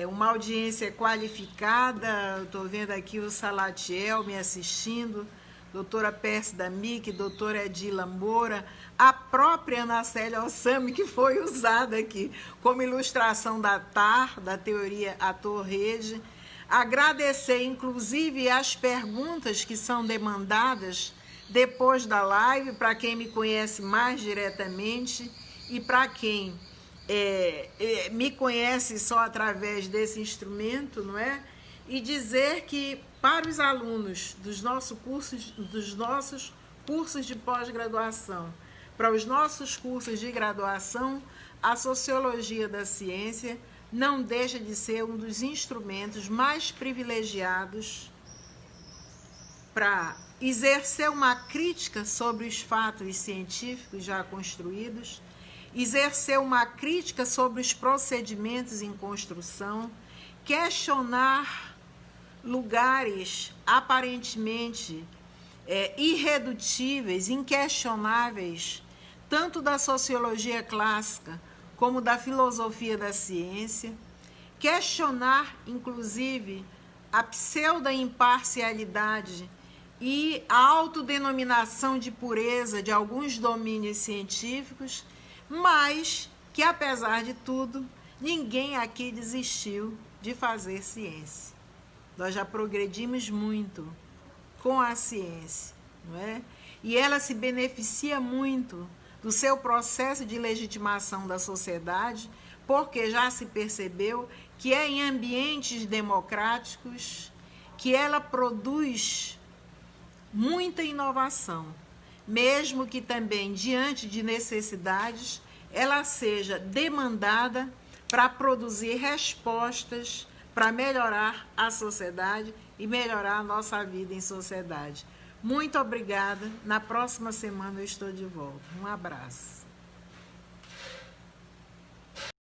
uma audiência qualificada. Estou vendo aqui o Salatiel me assistindo, doutora Pérsida Mick, doutora Edila Moura, a própria Ana Célia Ossami, que foi usada aqui como ilustração da TAR, da teoria ator-rede. Agradecer, inclusive, as perguntas que são demandadas depois da live, para quem me conhece mais diretamente e para quem me conhece só através desse instrumento, não é? E dizer que, para os alunos dos nossos cursos de pós-graduação, para os nossos cursos de graduação, a sociologia da ciência não deixa de ser um dos instrumentos mais privilegiados para exercer uma crítica sobre os fatos científicos já construídos, exercer uma crítica sobre os procedimentos em construção, questionar lugares aparentemente irredutíveis, inquestionáveis, tanto da sociologia clássica como da filosofia da ciência, questionar, inclusive, a pseudo-imparcialidade e a autodenominação de pureza de alguns domínios científicos, mas que, apesar de tudo, ninguém aqui desistiu de fazer ciência. Nós já progredimos muito com a ciência, não é? E ela se beneficia muito do seu processo de legitimação da sociedade, porque já se percebeu que é em ambientes democráticos que ela produz muita inovação, mesmo que também, diante de necessidades, ela seja demandada para produzir respostas para melhorar a sociedade e melhorar a nossa vida em sociedade. Muito obrigada. Na próxima semana eu estou de volta. Um abraço.